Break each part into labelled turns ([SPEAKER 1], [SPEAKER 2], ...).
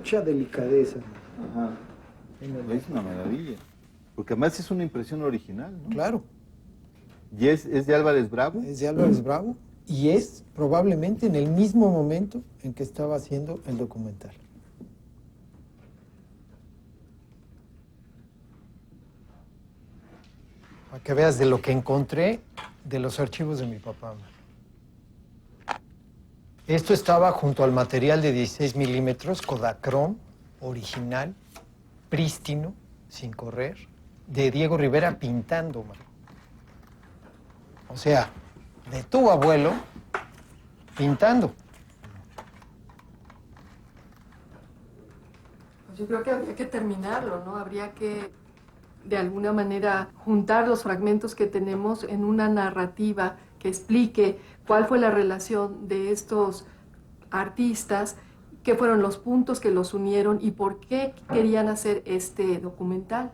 [SPEAKER 1] mucha delicadeza.
[SPEAKER 2] Ajá. Es una maravilla. Porque además es una impresión original, ¿no?
[SPEAKER 1] Claro.
[SPEAKER 2] ¿Y es de Álvarez Bravo?
[SPEAKER 1] Es de Álvarez Bravo y es probablemente en el mismo momento en que estaba haciendo el documental. Para que veas de lo que encontré de los archivos de mi papá. Esto estaba junto al material de 16 milímetros, Kodachrome, original, prístino, sin correr, de Diego Rivera pintando, man. O sea, de tu abuelo pintando.
[SPEAKER 3] Pues yo creo que habría que terminarlo, ¿no? Habría que, de alguna manera, juntar los fragmentos que tenemos en una narrativa que explique cuál fue la relación de estos artistas, qué fueron los puntos que los unieron y por qué querían hacer este documental.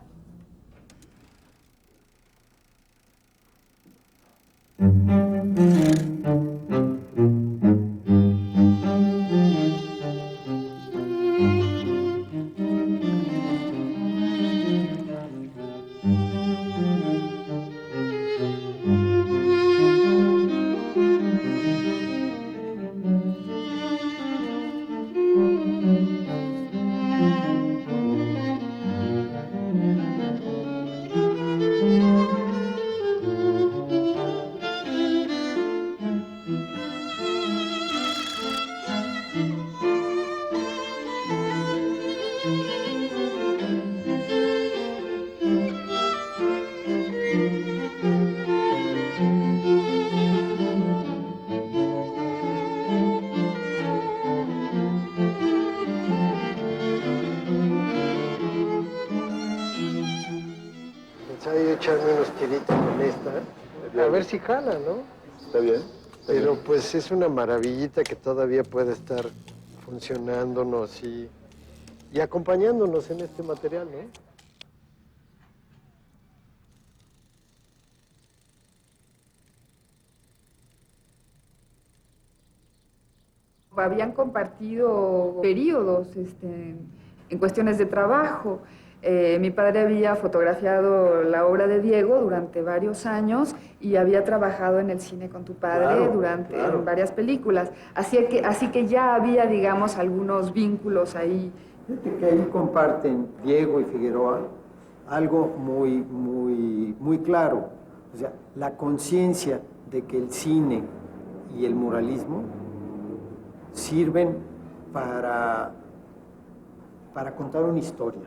[SPEAKER 1] Pensaba yo echarme unos tiritos con esta, a ver si jala, ¿no?
[SPEAKER 2] Está bien.
[SPEAKER 1] Pero pues es una maravillita que todavía puede estar funcionándonos y acompañándonos en este material, ¿no?
[SPEAKER 4] Habían compartido periodos en cuestiones de trabajo. Mi padre había fotografiado la obra de Diego durante varios años y había trabajado en el cine con tu padre en varias películas. Así que ya había, digamos, algunos vínculos ahí.
[SPEAKER 1] Fíjate que ahí comparten Diego y Figueroa algo muy claro. O sea, la conciencia de que el cine y el muralismo sirven para contar una historia.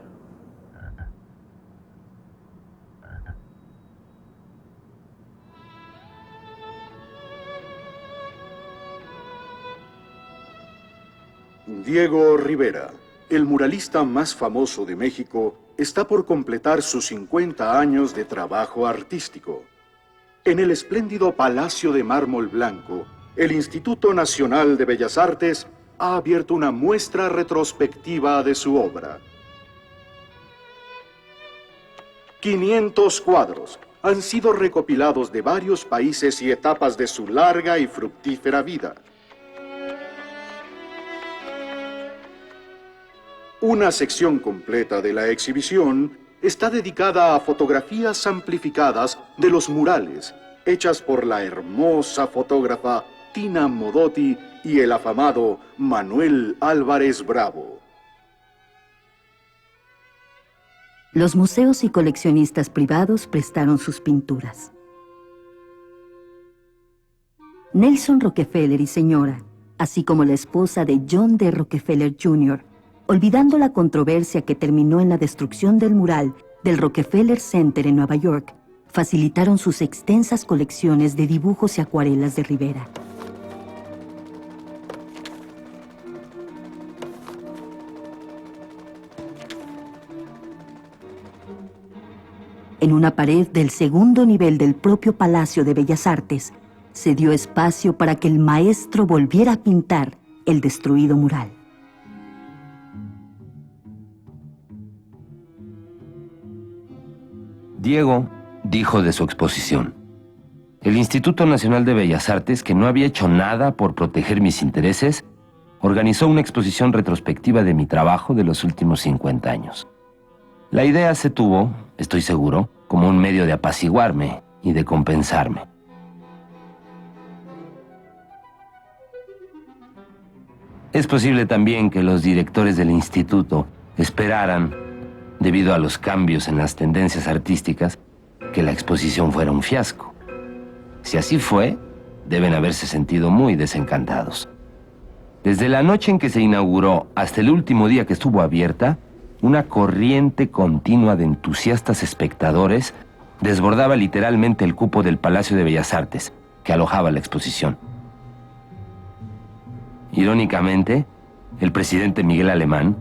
[SPEAKER 5] Diego Rivera, el muralista más famoso de México, está por completar sus 50 años de trabajo artístico. En el espléndido Palacio de Mármol Blanco, el Instituto Nacional de Bellas Artes ha abierto una muestra retrospectiva de su obra. 500 cuadros han sido recopilados de varios países y etapas de su larga y fructífera vida. Una sección completa de la exhibición está dedicada a fotografías amplificadas de los murales, hechas por la hermosa fotógrafa Tina Modotti y el afamado Manuel Álvarez Bravo.
[SPEAKER 6] Los museos y coleccionistas privados prestaron sus pinturas. Nelson Rockefeller y señora, así como la esposa de John D. Rockefeller Jr., olvidando la controversia que terminó en la destrucción del mural del Rockefeller Center en Nueva York, facilitaron sus extensas colecciones de dibujos y acuarelas de Rivera. En una pared del segundo nivel del propio Palacio de Bellas Artes, se dio espacio para que el maestro volviera a pintar el destruido mural.
[SPEAKER 7] Diego dijo de su exposición: el Instituto Nacional de Bellas Artes, que no había hecho nada por proteger mis intereses, organizó una exposición retrospectiva de mi trabajo de los últimos 50 años. La idea se tuvo, estoy seguro, como un medio de apaciguarme y de compensarme. Es posible también que los directores del instituto esperaran, debido a los cambios en las tendencias artísticas, que la exposición fuera un fiasco. Si así fue, deben haberse sentido muy desencantados. Desde la noche en que se inauguró hasta el último día que estuvo abierta, una corriente continua de entusiastas espectadores desbordaba literalmente el cupo del Palacio de Bellas Artes, que alojaba la exposición. Irónicamente, el presidente Miguel Alemán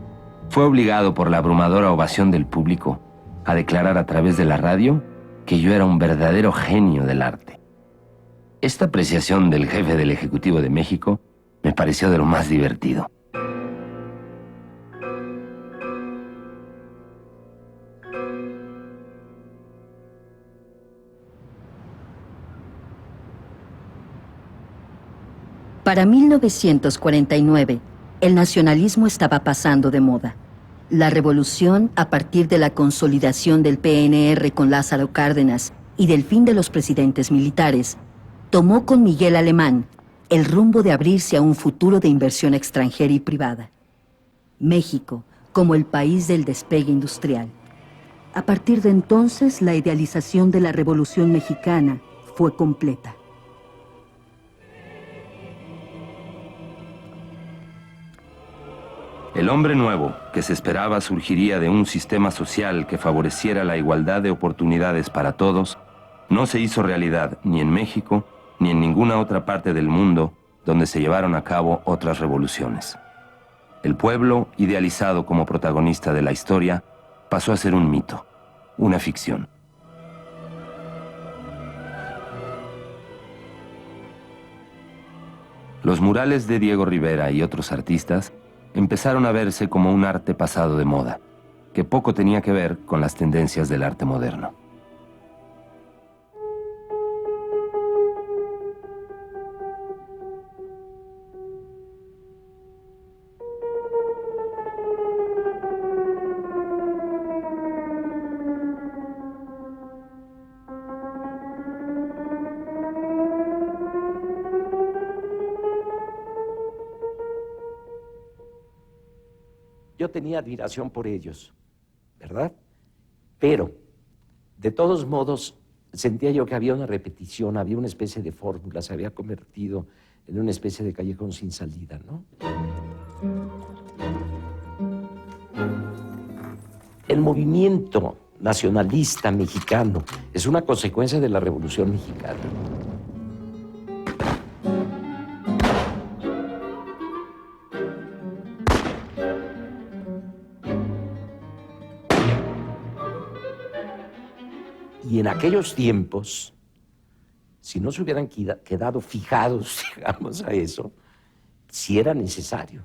[SPEAKER 7] fue obligado por la abrumadora ovación del público a declarar a través de la radio que yo era un verdadero genio del arte. Esta apreciación del jefe del Ejecutivo de México me pareció de lo más divertido.
[SPEAKER 6] Para 1949, el nacionalismo estaba pasando de moda. La revolución, a partir de la consolidación del PNR con Lázaro Cárdenas y del fin de los presidentes militares, tomó con Miguel Alemán el rumbo de abrirse a un futuro de inversión extranjera y privada. México, como el país del despegue industrial. A partir de entonces, la idealización de la Revolución Mexicana fue completa.
[SPEAKER 7] El hombre nuevo que se esperaba surgiría de un sistema social que favoreciera la igualdad de oportunidades para todos, no se hizo realidad ni en México ni en ninguna otra parte del mundo donde se llevaron a cabo otras revoluciones. El pueblo, idealizado como protagonista de la historia, pasó a ser un mito, una ficción. Los murales de Diego Rivera y otros artistas empezaron a verse como un arte pasado de moda, que poco tenía que ver con las tendencias del arte moderno.
[SPEAKER 8] Yo tenía admiración por ellos, ¿verdad? Pero, de todos modos, sentía yo que había una repetición, había una especie de fórmula, se había convertido en una especie de callejón sin salida, ¿no? El movimiento nacionalista mexicano es una consecuencia de la Revolución Mexicana. Y en aquellos tiempos, si no se hubieran quedado fijados, digamos, a eso, sí era necesario.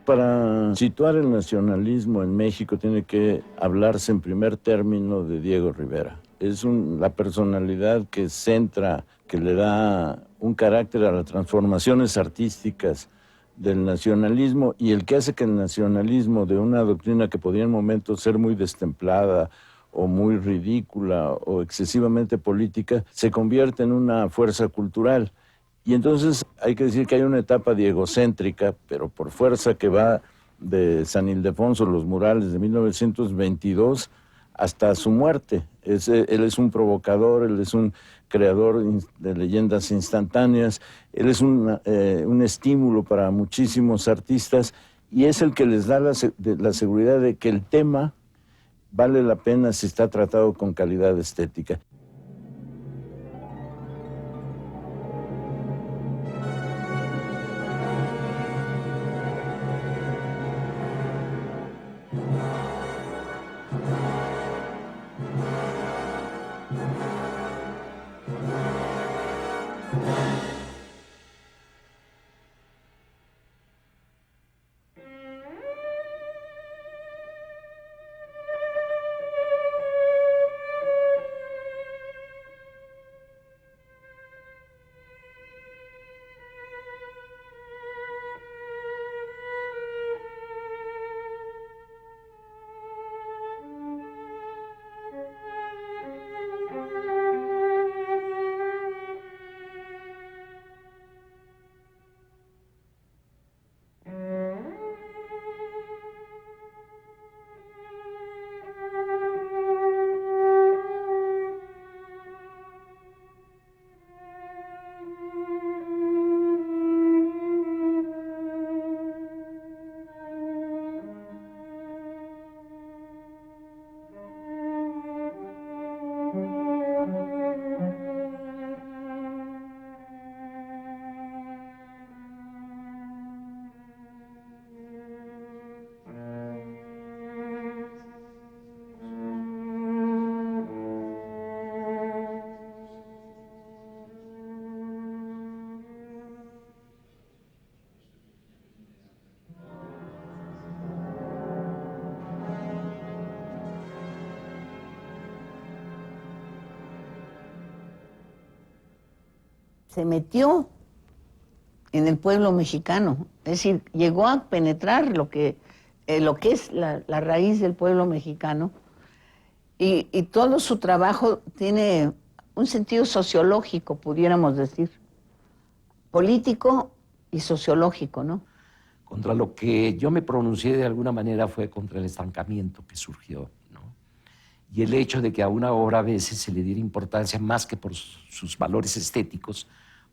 [SPEAKER 9] Para situar el nacionalismo en México tiene que hablarse en primer término de Diego Rivera. Es la personalidad que centra, que le da un carácter a las transformaciones artísticas del nacionalismo y el que hace que el nacionalismo de una doctrina que podía en momentos ser muy destemplada o muy ridícula o excesivamente política, se convierte en una fuerza cultural. Y entonces hay que decir que hay una etapa diegocéntrica, pero por fuerza que va de San Ildefonso, los murales de 1922, hasta su muerte. Él es un provocador, él es un creador de leyendas instantáneas, él es un estímulo para muchísimos artistas y es el que les da la seguridad de que el tema vale la pena si está tratado con calidad estética.
[SPEAKER 10] se metió en el pueblo mexicano, es decir, llegó a penetrar lo que es la raíz del pueblo mexicano, y todo su trabajo tiene un sentido sociológico, pudiéramos decir, político y sociológico, ¿no?
[SPEAKER 8] Contra lo que yo me pronuncié de alguna manera fue contra el estancamiento que surgió, ¿no? Y el hecho de que a una obra a veces se le diera importancia más que por sus valores estéticos,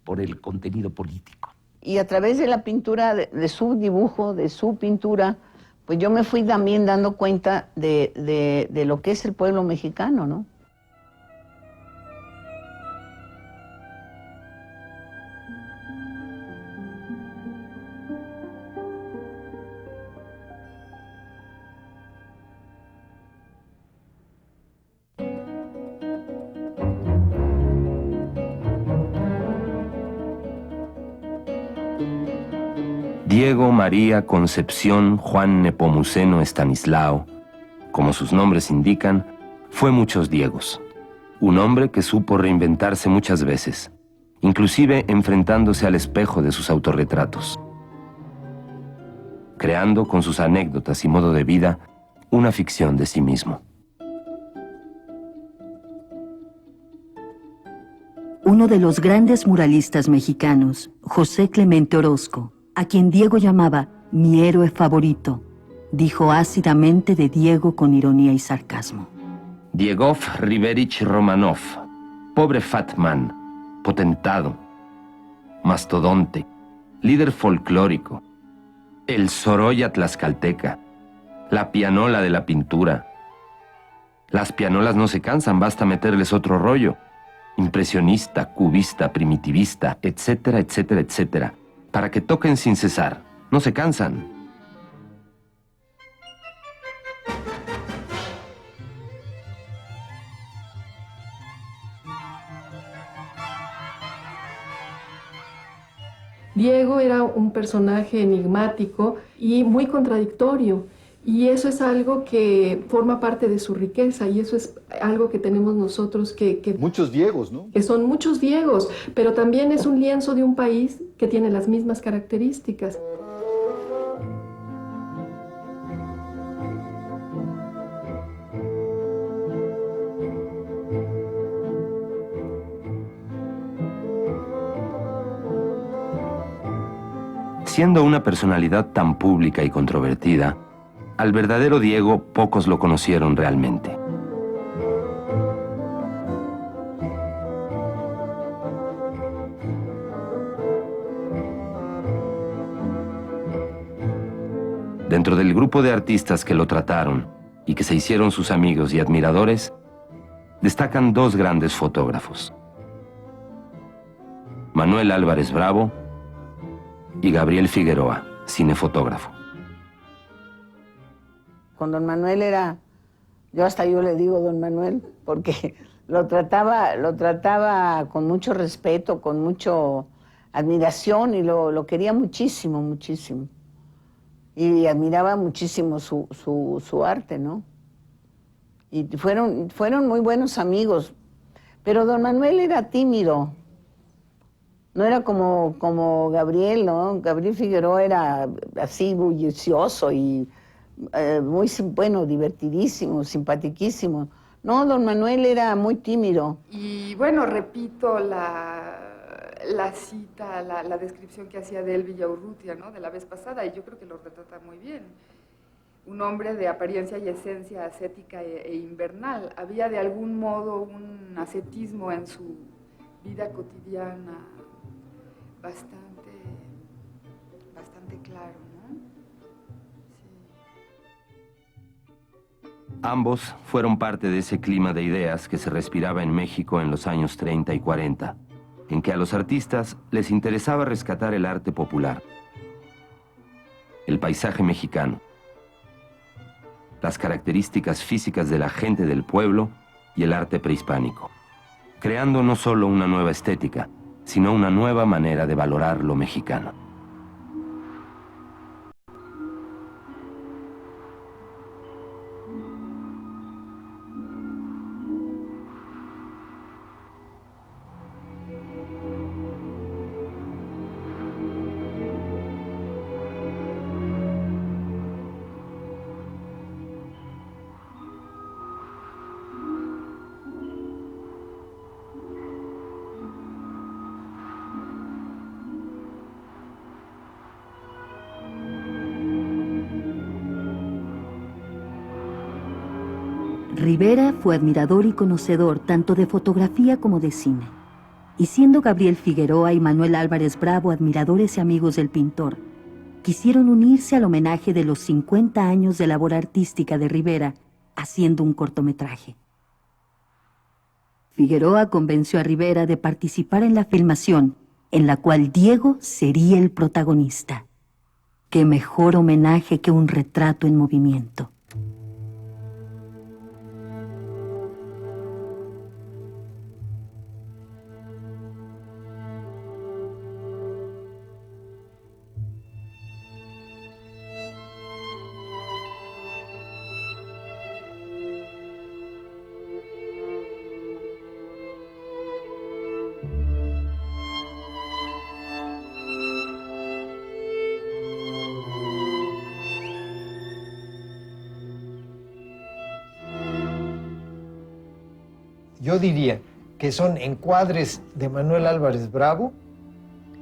[SPEAKER 8] por el contenido político.
[SPEAKER 10] Y a través de la pintura, de su dibujo, de su pintura, pues yo me fui también dando cuenta de lo que es el pueblo mexicano, ¿no?
[SPEAKER 7] Diego María Concepción Juan Nepomuceno Estanislao, como sus nombres indican, fue muchos Diegos. Un hombre que supo reinventarse muchas veces, inclusive enfrentándose al espejo de sus autorretratos, creando con sus anécdotas y modo de vida una ficción de sí mismo.
[SPEAKER 6] Uno de los grandes muralistas mexicanos, José Clemente Orozco, a quien Diego llamaba mi héroe favorito, dijo ácidamente de Diego con ironía y sarcasmo.
[SPEAKER 7] Diegov Riverich Romanov, pobre fat man, potentado, mastodonte, líder folclórico, el Sorolla tlaxcalteca, la pianola de la pintura. Las pianolas no se cansan, basta meterles otro rollo. Impresionista, cubista, primitivista, etcétera, etcétera, etcétera, para que toquen sin cesar, no se cansan.
[SPEAKER 3] Diego era un personaje enigmático y muy contradictorio, y eso es algo que forma parte de su riqueza, y eso es algo que tenemos nosotros que
[SPEAKER 2] Muchos Diegos, ¿no?
[SPEAKER 3] que son muchos Diegos, pero también es un lienzo de un país que tiene las mismas características.
[SPEAKER 7] Siendo una personalidad tan pública y controvertida, al verdadero Diego pocos lo conocieron realmente. Dentro del grupo de artistas que lo trataron y que se hicieron sus amigos y admiradores, destacan dos grandes fotógrafos: Manuel Álvarez Bravo y Gabriel Figueroa, cinefotógrafo.
[SPEAKER 10] Con don Manuel yo le digo don Manuel, porque lo trataba con mucho respeto, con mucha admiración, y lo quería muchísimo, muchísimo. Y admiraba muchísimo su arte, ¿no? Y fueron muy buenos amigos. Pero don Manuel era tímido. No era como Gabriel, ¿no? Gabriel Figueroa era así bullicioso y muy, bueno, divertidísimo, simpatiquísimo. No, don Manuel era muy tímido.
[SPEAKER 4] Y bueno, repito la cita, la descripción que hacía de él Villaurrutia, ¿no? De la vez pasada, y yo creo que lo retrata muy bien. Un hombre de apariencia y esencia ascética e invernal. Había de algún modo un ascetismo en su vida cotidiana bastante claro, ¿no? Sí.
[SPEAKER 7] Ambos fueron parte de ese clima de ideas que se respiraba en México en los años 30 y 40, en que a los artistas les interesaba rescatar el arte popular, el paisaje mexicano, las características físicas de la gente del pueblo y el arte prehispánico, creando no solo una nueva estética, sino una nueva manera de valorar lo mexicano.
[SPEAKER 6] Rivera fue admirador y conocedor tanto de fotografía como de cine. Y siendo Gabriel Figueroa y Manuel Álvarez Bravo admiradores y amigos del pintor, quisieron unirse al homenaje de los 50 años de labor artística de Rivera haciendo un cortometraje. Figueroa convenció a Rivera de participar en la filmación, en la cual Diego sería el protagonista. ¡Qué mejor homenaje que un retrato en movimiento!
[SPEAKER 1] Yo diría que son encuadres de Manuel Álvarez Bravo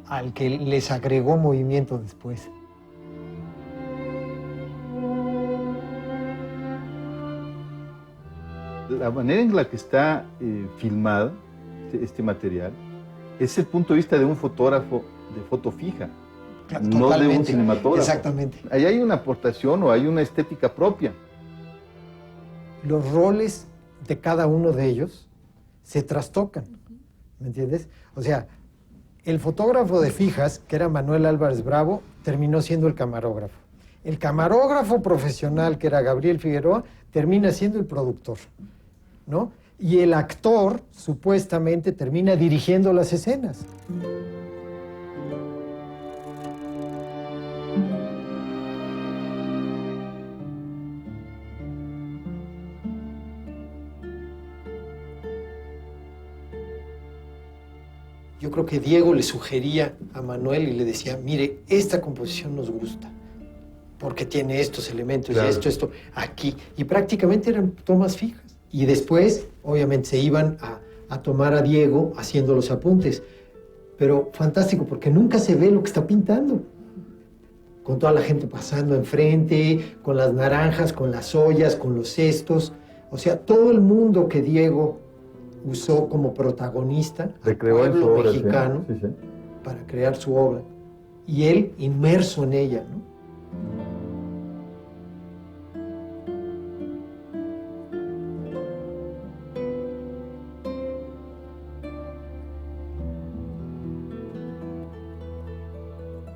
[SPEAKER 1] al que les agregó movimiento después.
[SPEAKER 2] La manera en la que está filmado este material es el punto de vista de un fotógrafo de foto fija, no de un cinematógrafo.
[SPEAKER 1] Exactamente.
[SPEAKER 2] Ahí hay una aportación o hay una estética propia.
[SPEAKER 1] Los roles de cada uno de ellos se trastocan, ¿me entiendes? O sea, el fotógrafo de fijas, que era Manuel Álvarez Bravo, terminó siendo el camarógrafo. El camarógrafo profesional, que era Gabriel Figueroa, termina siendo el productor, ¿no? Y el actor, supuestamente, termina dirigiendo las escenas. Yo creo que Diego le sugería a Manuel y le decía, mire, esta composición nos gusta, porque tiene estos elementos, claro, esto, aquí. Y prácticamente eran tomas fijas. Y después, obviamente, se iban a tomar a Diego haciendo los apuntes. Pero fantástico, porque nunca se ve lo que está pintando. Con toda la gente pasando enfrente, con las naranjas, con las ollas, con los cestos. O sea, todo el mundo que Diego usó como protagonista al pueblo mexicano, sí, para crear su obra. Y él inmerso en ella, ¿no?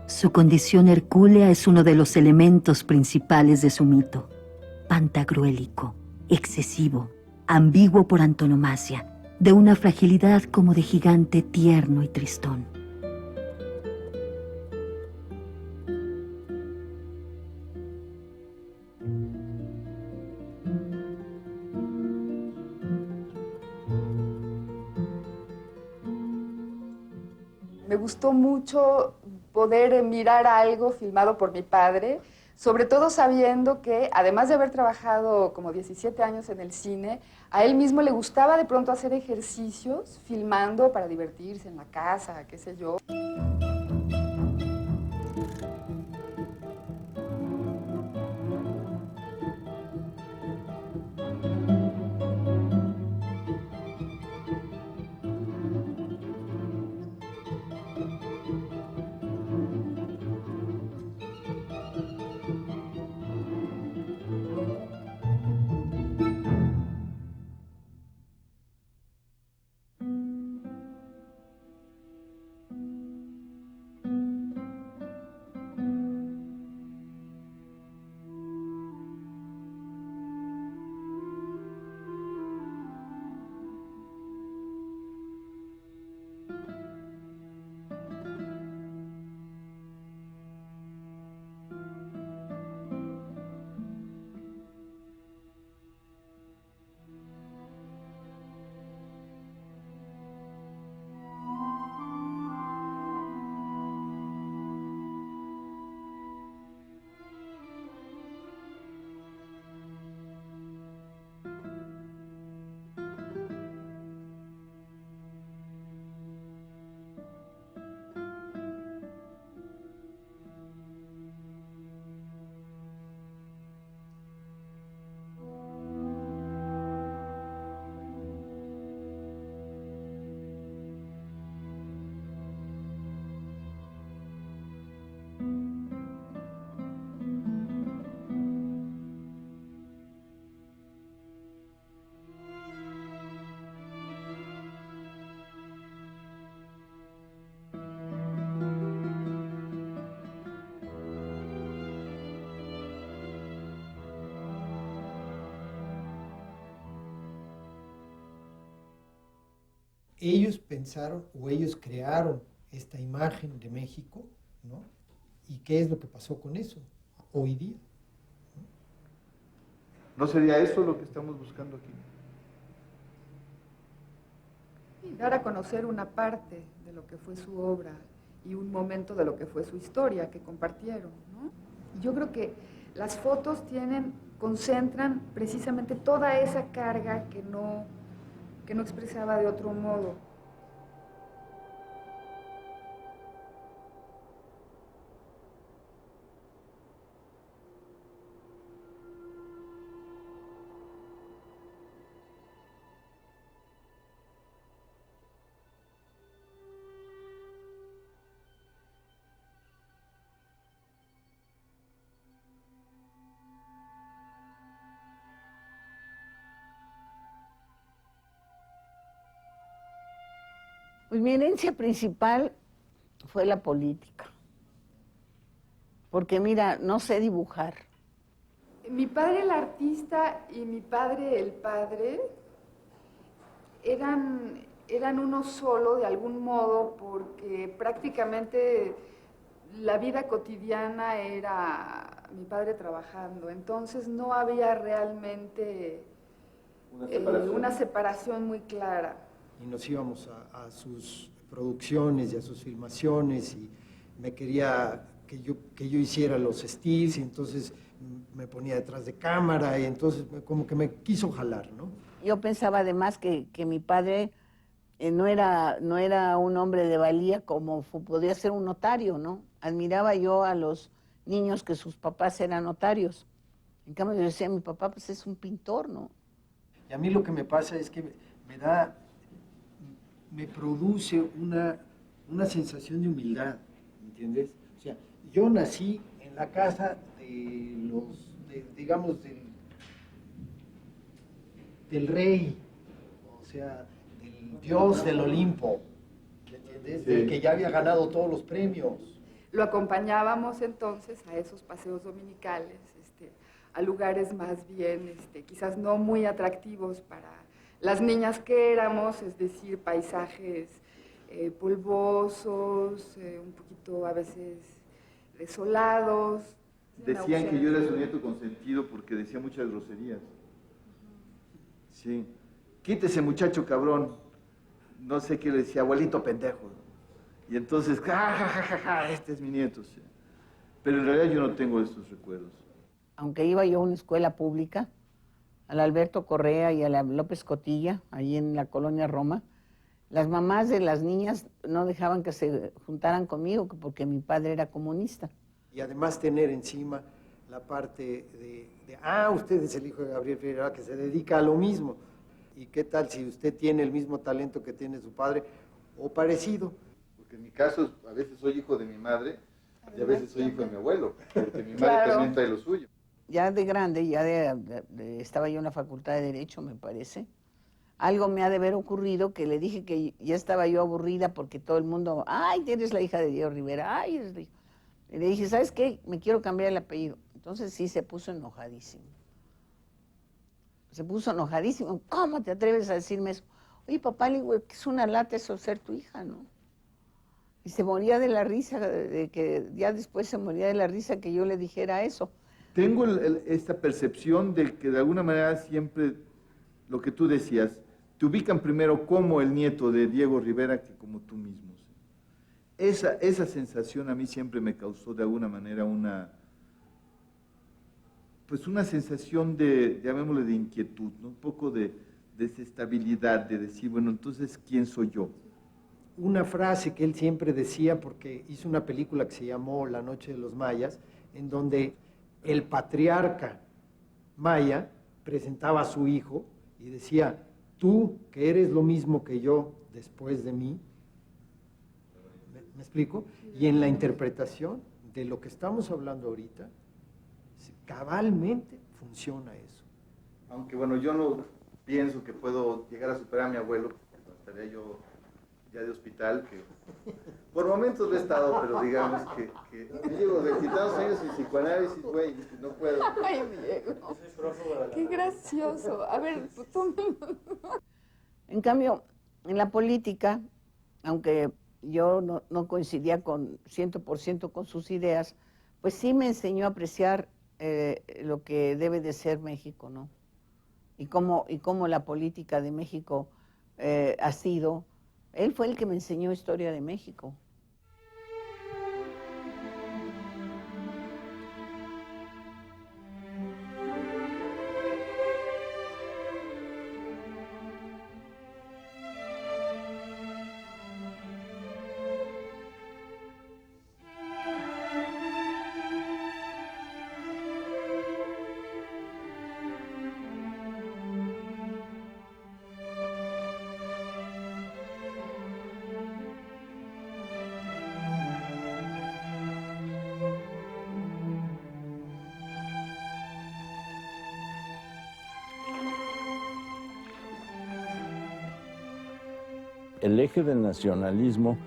[SPEAKER 6] Su condición hercúlea es uno de los elementos principales de su mito. Pantagruélico, excesivo, ambiguo por antonomasia, de una fragilidad como de gigante tierno y tristón.
[SPEAKER 4] Me gustó mucho poder mirar algo filmado por mi padre, sobre todo sabiendo que, además de haber trabajado como 17 años en el cine, a él mismo le gustaba de pronto hacer ejercicios filmando para divertirse en la casa, qué sé yo.
[SPEAKER 1] ellos pensaron o ellos crearon esta imagen de México, ¿no? ¿Y qué es lo que pasó con eso hoy día?
[SPEAKER 2] ¿No sería eso lo que estamos buscando aquí?
[SPEAKER 4] Y dar a conocer una parte de lo que fue su obra y un momento de lo que fue su historia que compartieron, ¿no? Yo creo que las fotos concentran precisamente toda esa carga que no expresaba de otro modo.
[SPEAKER 10] Pues mi herencia principal fue la política. Porque mira, no sé dibujar.
[SPEAKER 4] Mi padre el artista y mi padre el padre eran uno solo de algún modo, porque prácticamente la vida cotidiana era mi padre trabajando. Entonces no había realmente una separación muy clara.
[SPEAKER 1] Y nos íbamos a sus producciones y a sus filmaciones y me quería que yo hiciera los stills y entonces me ponía detrás de cámara y entonces como que me quiso jalar, ¿no?
[SPEAKER 10] Yo pensaba además que mi padre no era un hombre de valía como podía ser un notario, ¿no? Admiraba yo a los niños que sus papás eran notarios. En cambio yo decía, mi papá pues es un pintor, ¿no?
[SPEAKER 1] Y a mí lo que me pasa es que me produce una sensación de humildad, ¿entiendes? O sea, yo nací en la casa digamos, del rey, o sea, del dios del Olimpo, ¿entiendes? Sí. Del que ya había ganado todos los premios.
[SPEAKER 4] Lo acompañábamos entonces a esos paseos dominicales, a lugares más bien, quizás no muy atractivos para las niñas que éramos, es decir, paisajes polvosos, un poquito a veces desolados.
[SPEAKER 2] Decían que yo era su nieto consentido porque decía muchas groserías. Sí. Quítese, muchacho cabrón. No sé qué le decía, abuelito pendejo. Y entonces, este es mi nieto. Sí. Pero en realidad yo no tengo estos recuerdos.
[SPEAKER 10] Aunque iba yo a una escuela pública, a la Alberto Correa y a la López Cotilla, ahí en la colonia Roma, las mamás de las niñas no dejaban que se juntaran conmigo porque mi padre era comunista.
[SPEAKER 1] Y además tener encima la parte usted es el hijo de Gabriel Figueroa que se dedica a lo mismo. ¿Y qué tal si usted tiene el mismo talento que tiene su padre o parecido?
[SPEAKER 2] Porque en mi caso a veces soy hijo de mi madre y a veces soy hijo de mi abuelo, porque mi madre también trae lo suyo.
[SPEAKER 10] Ya de grande, estaba yo en la Facultad de Derecho, me parece. Algo me ha de haber ocurrido que le dije que ya estaba yo aburrida porque todo el mundo, ay, eres la hija de Diego Rivera, ay, eres la hija. Y le dije, ¿sabes qué? Me quiero cambiar el apellido. Entonces sí, se puso enojadísimo. Se puso enojadísimo. ¿Cómo te atreves a decirme eso? Oye, papá, le digo, que es una lata eso ser tu hija, ¿no? Y se moría de la risa, ya después se moría de la risa que yo le dijera eso.
[SPEAKER 2] Tengo esta percepción de que de alguna manera siempre, lo que tú decías, te ubican primero como el nieto de Diego Rivera que como tú mismo. ¿Sí? Esa sensación a mí siempre me causó de alguna manera una sensación llamémosle de inquietud, ¿no? Un poco de desestabilidad, de decir, bueno, entonces, ¿quién soy yo?
[SPEAKER 1] Una frase que él siempre decía, porque hizo una película que se llamó La Noche de los Mayas, en donde el patriarca maya presentaba a su hijo y decía, tú que eres lo mismo que yo después de mí, ¿me explico? Y en la interpretación de lo que estamos hablando ahorita, cabalmente funciona eso.
[SPEAKER 2] Aunque bueno, yo no pienso que puedo llegar a superar a mi abuelo, estaría yo ya de hospital, que por momentos lo he estado, pero digamos que llevo 22 años sin psicoanálisis, güey, no puedo.
[SPEAKER 4] Ay, Diego, qué gracioso. A ver, tú...
[SPEAKER 10] En cambio, En la política, aunque yo no coincidía con 100% con sus ideas, pues sí me enseñó a apreciar lo que debe de ser México, ¿no? Y cómo la política de México ha sido. Él fue el que me enseñó historia de México.
[SPEAKER 9] El eje del nacionalismo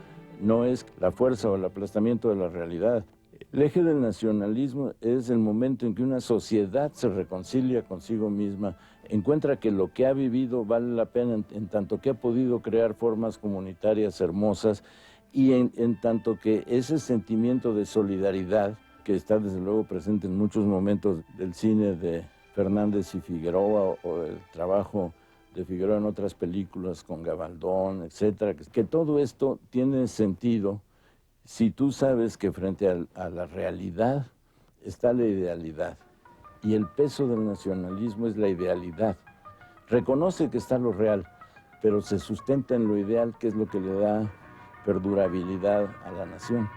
[SPEAKER 9] no es la fuerza o el aplastamiento de la realidad. El eje del nacionalismo es el momento en que una sociedad se reconcilia consigo misma, encuentra que lo que ha vivido vale la pena en tanto que ha podido crear formas comunitarias hermosas y en tanto que ese sentimiento de solidaridad, que está desde luego presente en muchos momentos del cine de Fernández y Figueroa o el trabajo de Figueroa en otras películas con Gabaldón, etcétera, que todo esto tiene sentido si tú sabes que frente a la realidad está la idealidad y el peso del nacionalismo es la idealidad. Reconoce que está lo real, pero se sustenta en lo ideal, que es lo que le da perdurabilidad a la nación.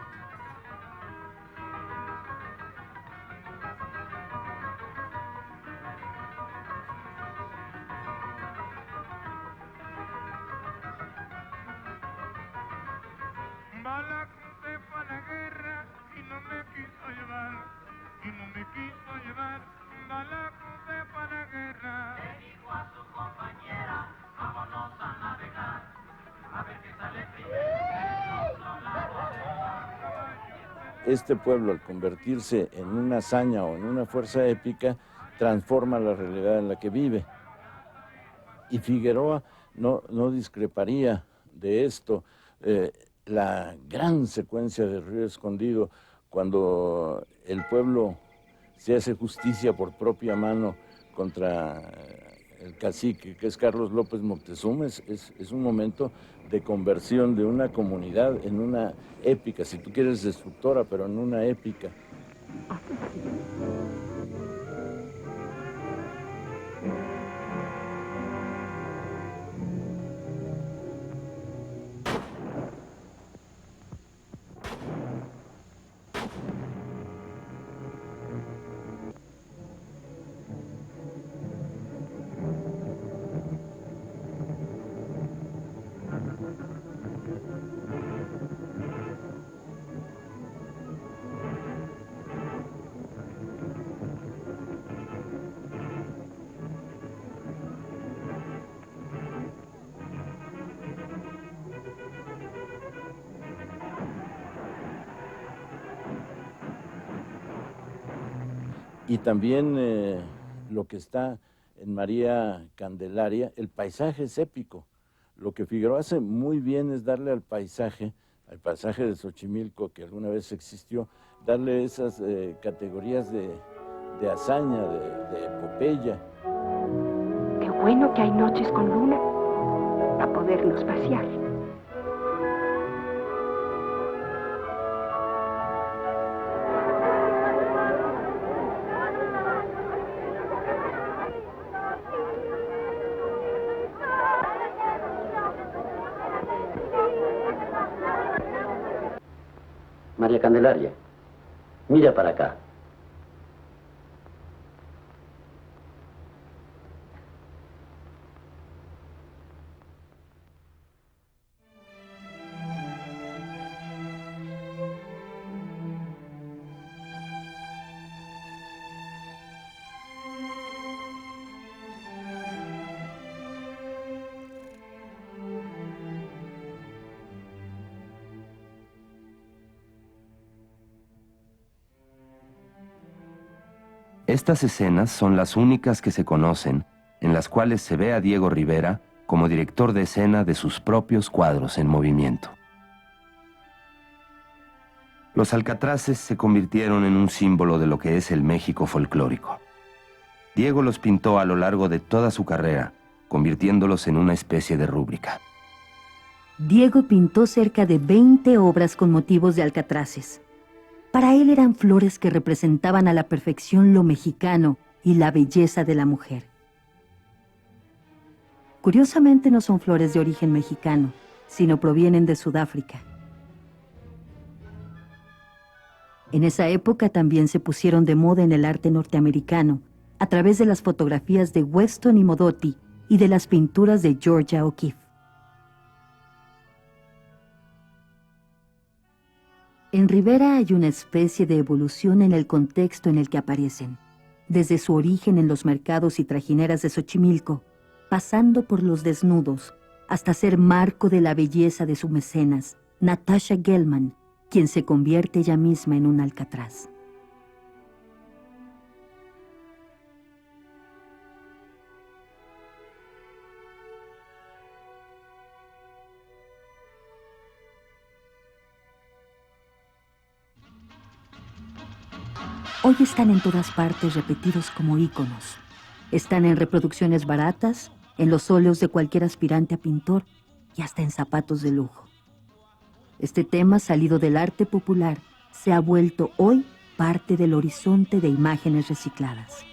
[SPEAKER 9] Este pueblo, al convertirse en una hazaña o en una fuerza épica, transforma la realidad en la que vive. Y Figueroa no discreparía de esto. La gran secuencia de Río Escondido, cuando el pueblo se hace justicia por propia mano contra el cacique, que es Carlos López Moctezuma, es un momento de conversión de una comunidad en una épica, si tú quieres destructora, pero en una épica. Y también lo que está en María Candelaria, el paisaje es épico. Lo que Figueroa hace muy bien es darle al paisaje de Xochimilco, que alguna vez existió, darle esas categorías de hazaña, de epopeya.
[SPEAKER 11] Qué bueno que hay noches con luna para podernos pasear.
[SPEAKER 12] María Candelaria, mira para acá.
[SPEAKER 7] Estas escenas son las únicas que se conocen en las cuales se ve a Diego Rivera como director de escena de sus propios cuadros en movimiento. Los alcatraces se convirtieron en un símbolo de lo que es el México folclórico. Diego los pintó a lo largo de toda su carrera, convirtiéndolos en una especie de rúbrica.
[SPEAKER 6] Diego pintó cerca de 20 obras con motivos de alcatraces. Para él eran flores que representaban a la perfección lo mexicano y la belleza de la mujer. Curiosamente no son flores de origen mexicano, sino provienen de Sudáfrica. En esa época también se pusieron de moda en el arte norteamericano, a través de las fotografías de Weston y Modotti y de las pinturas de Georgia O'Keeffe. En Rivera hay una especie de evolución en el contexto en el que aparecen, desde su origen en los mercados y trajineras de Xochimilco, pasando por los desnudos, hasta ser marco de la belleza de su mecenas, Natasha Gelman, quien se convierte ella misma en un alcatraz. Hoy están en todas partes repetidos como íconos. Están en reproducciones baratas, en los óleos de cualquier aspirante a pintor y hasta en zapatos de lujo. Este tema, salido del arte popular, se ha vuelto hoy parte del horizonte de imágenes recicladas.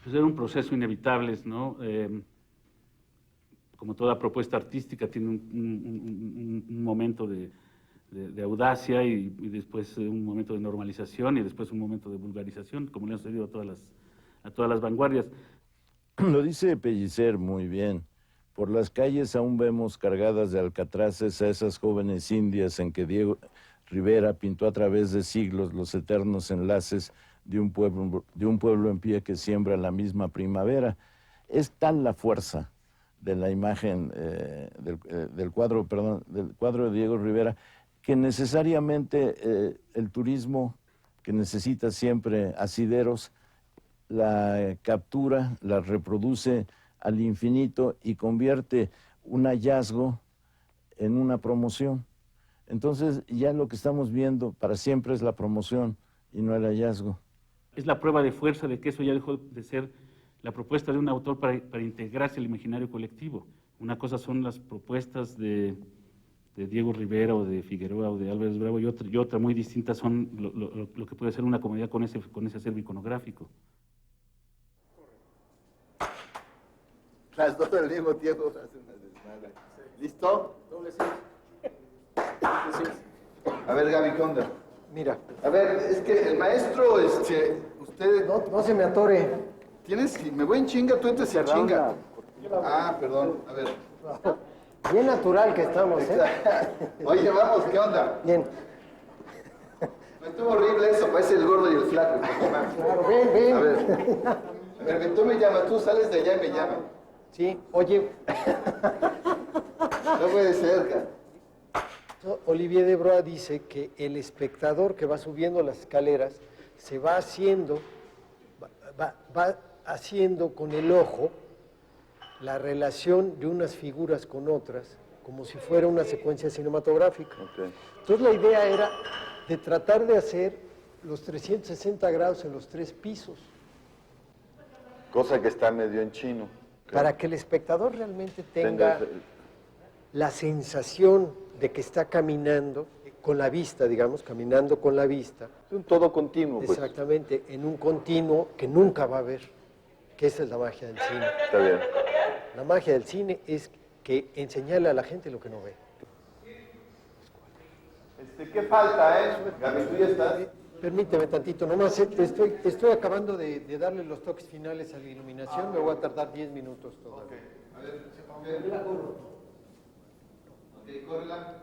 [SPEAKER 13] Pues era un proceso inevitable, ¿no? Como toda propuesta artística tiene un momento de audacia y después un momento de normalización y después un momento de vulgarización, como le ha sucedido a todas las vanguardias.
[SPEAKER 9] Lo dice Pellicer muy bien. Por las calles aún vemos cargadas de alcatraces a esas jóvenes indias en que Diego Rivera pintó a través de siglos los eternos enlaces de un pueblo en pie que siembra la misma primavera. Es tal la fuerza de la imagen del cuadro de Diego Rivera, que necesariamente el turismo, que necesita siempre asideros, la captura, la reproduce al infinito y convierte un hallazgo en una promoción. Entonces ya lo que estamos viendo para siempre es la promoción y no el hallazgo.
[SPEAKER 13] Es la prueba de fuerza de que eso ya dejó de ser la propuesta de un autor para integrarse al imaginario colectivo. Una cosa son las propuestas de Diego Rivera o de Figueroa o de Álvarez Bravo y otra muy distinta son lo que puede ser una comedia con ese acervo iconográfico.
[SPEAKER 2] Las dos al mismo tiempo hacen una desmadre. ¿Listo? A ver, Gaby, ¿qué onda?
[SPEAKER 1] Mira.
[SPEAKER 2] A ver, es que el maestro, ustedes...
[SPEAKER 1] No se me atore.
[SPEAKER 2] Me voy en chinga, tú entras en chinga. Ah, perdón, a ver.
[SPEAKER 1] Bien natural que estamos, ¿eh?
[SPEAKER 2] Oye, vamos, ¿qué onda?
[SPEAKER 1] Bien.
[SPEAKER 2] No estuvo horrible eso, parece el gordo y el flaco.
[SPEAKER 1] Claro, ven.
[SPEAKER 2] A ver, tú me llamas, tú sales de allá y me llamas.
[SPEAKER 1] Sí, oye.
[SPEAKER 2] No puede ser, cara.
[SPEAKER 1] Olivier Debrois dice que el espectador que va subiendo las escaleras se va haciendo con el ojo la relación de unas figuras con otras, como si fuera una secuencia cinematográfica.
[SPEAKER 2] Okay.
[SPEAKER 1] Entonces la idea era de tratar de hacer los 360 grados en los 3 pisos.
[SPEAKER 2] Cosa que está medio en chino.
[SPEAKER 1] Para que el espectador realmente tenga la sensación de que está caminando con la vista, digamos, caminando con la vista.
[SPEAKER 2] Es un todo continuo, pues.
[SPEAKER 1] Exactamente, en un continuo que nunca va a haber, que esa es la magia del cine.
[SPEAKER 2] Está bien.
[SPEAKER 1] La magia del cine es que enseñarle a la gente lo que no ve.
[SPEAKER 2] ¿Qué falta, Gaby, tú ya estás.
[SPEAKER 1] Permíteme tantito, nomás estoy acabando de darle los toques finales a la iluminación, me voy a tardar 10 minutos todavía.
[SPEAKER 2] Okay. A ver, Ok, córrela.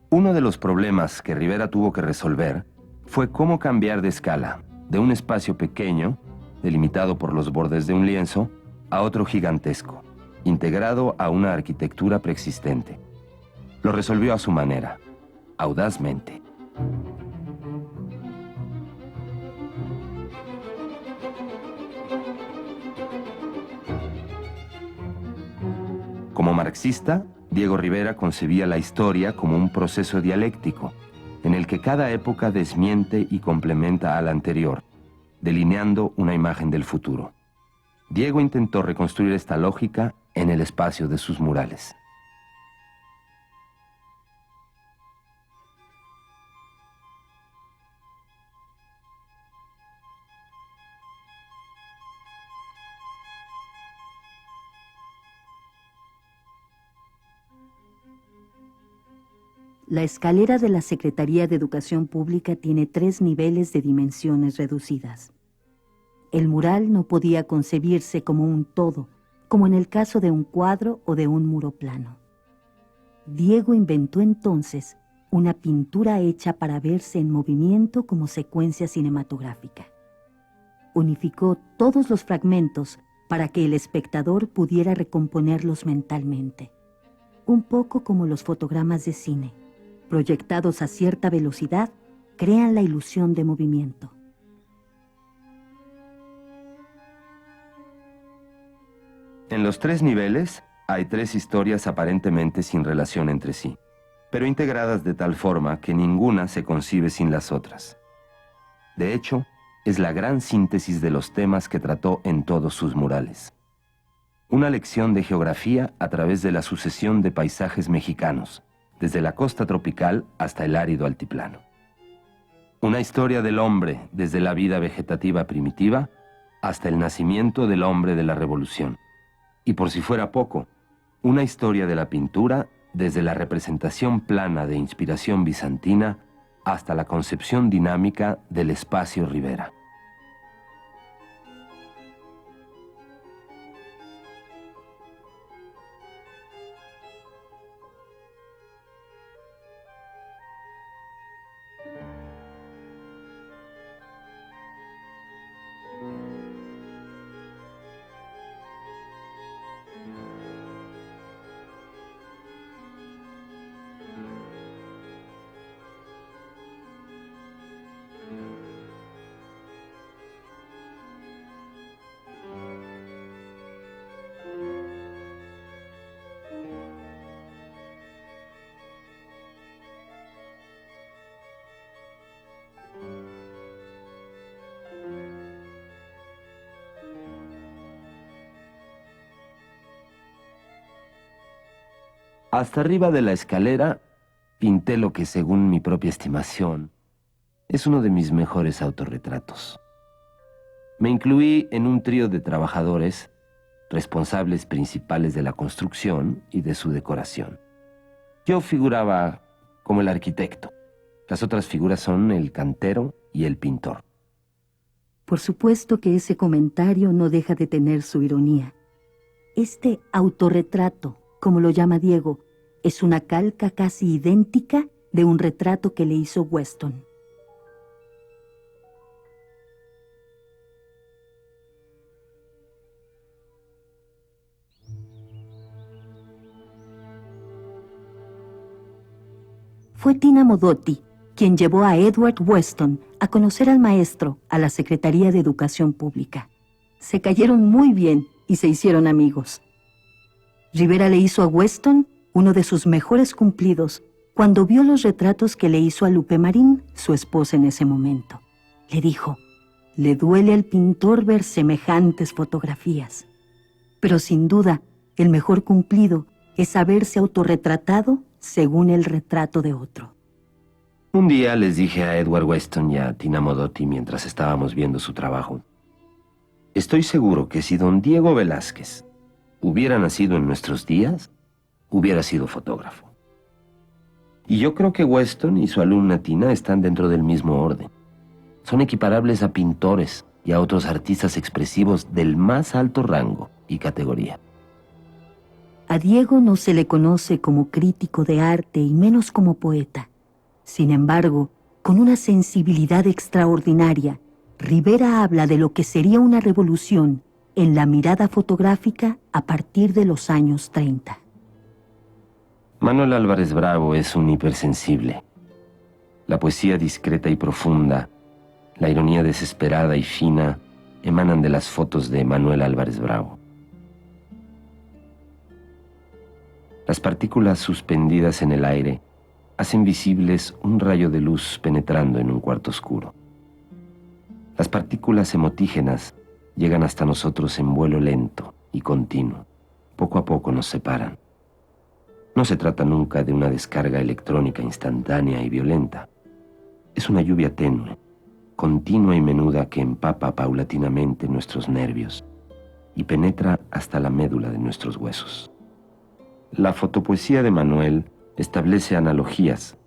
[SPEAKER 7] Uno de los problemas que Rivera tuvo que resolver fue cómo cambiar de escala, de un espacio pequeño, delimitado por los bordes de un lienzo, a otro gigantesco, integrado a una arquitectura preexistente. Lo resolvió a su manera, audazmente. Como marxista, Diego Rivera concebía la historia como un proceso dialéctico, en el que cada época desmiente y complementa a la anterior, delineando una imagen del futuro. Diego intentó reconstruir esta lógica en el espacio de sus murales.
[SPEAKER 6] La escalera de la Secretaría de Educación Pública tiene 3 niveles de dimensiones reducidas. El mural no podía concebirse como un todo, como en el caso de un cuadro o de un muro plano. Diego inventó entonces una pintura hecha para verse en movimiento como secuencia cinematográfica. Unificó todos los fragmentos para que el espectador pudiera recomponerlos mentalmente, un poco como los fotogramas de cine. Proyectados a cierta velocidad, crean la ilusión de movimiento.
[SPEAKER 7] En los 3 niveles hay 3 historias aparentemente sin relación entre sí, pero integradas de tal forma que ninguna se concibe sin las otras. De hecho, es la gran síntesis de los temas que trató en todos sus murales. Una lección de geografía a través de la sucesión de paisajes mexicanos, desde la costa tropical hasta el árido altiplano. Una historia del hombre desde la vida vegetativa primitiva hasta el nacimiento del hombre de la revolución. Y por si fuera poco, una historia de la pintura desde la representación plana de inspiración bizantina hasta la concepción dinámica del espacio Rivera. Hasta arriba de la escalera, pinté lo que, según mi propia estimación, es uno de mis mejores autorretratos. Me incluí en un trío de trabajadores, responsables principales de la construcción y de su decoración. Yo figuraba como el arquitecto. Las otras figuras son el cantero y el pintor.
[SPEAKER 6] Por supuesto que ese comentario no deja de tener su ironía. Este autorretrato, como lo llama Diego, es una calca casi idéntica de un retrato que le hizo Weston. Fue Tina Modotti quien llevó a Edward Weston a conocer al maestro a la Secretaría de Educación Pública. Se cayeron muy bien y se hicieron amigos. Rivera le hizo a Weston uno de sus mejores cumplidos cuando vio los retratos que le hizo a Lupe Marín, su esposa en ese momento. Le dijo, le duele al pintor ver semejantes fotografías. Pero sin duda, el mejor cumplido es haberse autorretratado según el retrato de otro.
[SPEAKER 7] Un día les dije a Edward Weston y a Tina Modotti mientras estábamos viendo su trabajo: estoy seguro que si don Diego Velázquez hubiera nacido en nuestros días, hubiera sido fotógrafo. Y yo creo que Weston y su alumna Tina están dentro del mismo orden. Son equiparables a pintores y a otros artistas expresivos del más alto rango y categoría.
[SPEAKER 6] A Diego no se le conoce como crítico de arte y menos como poeta. Sin embargo, con una sensibilidad extraordinaria, Rivera habla de lo que sería una revolución en la mirada fotográfica a partir de los años 30.
[SPEAKER 7] Manuel Álvarez Bravo es un hipersensible. La poesía discreta y profunda, la ironía desesperada y fina, emanan de las fotos de Manuel Álvarez Bravo. Las partículas suspendidas en el aire hacen visibles un rayo de luz penetrando en un cuarto oscuro. Las partículas emotígenas llegan hasta nosotros en vuelo lento y continuo. Poco a poco nos separan. No se trata nunca de una descarga electrónica instantánea y violenta. Es una lluvia tenue, continua y menuda que empapa paulatinamente nuestros nervios y penetra hasta la médula de nuestros huesos. La fotopoesía de Manuel establece analogías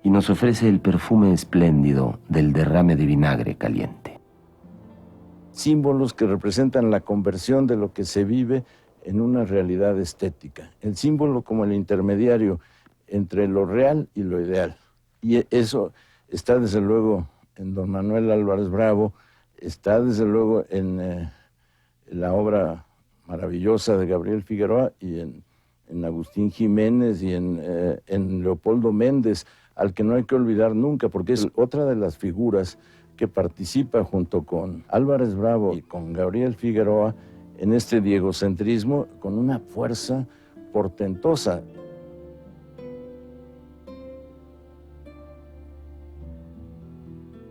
[SPEAKER 7] y nos ofrece el perfume espléndido del derrame de vinagre caliente.
[SPEAKER 9] Símbolos que representan la conversión de lo que se vive en una realidad estética. El símbolo como el intermediario entre lo real y lo ideal. Y eso está desde luego en don Manuel Álvarez Bravo, está desde luego en la obra maravillosa de Gabriel Figueroa y en Agustín Jiménez y en Leopoldo Méndez, al que no hay que olvidar nunca, porque es otra de las figuras que participa junto con Álvarez Bravo y con Gabriel Figueroa en este diegocentrismo con una fuerza portentosa.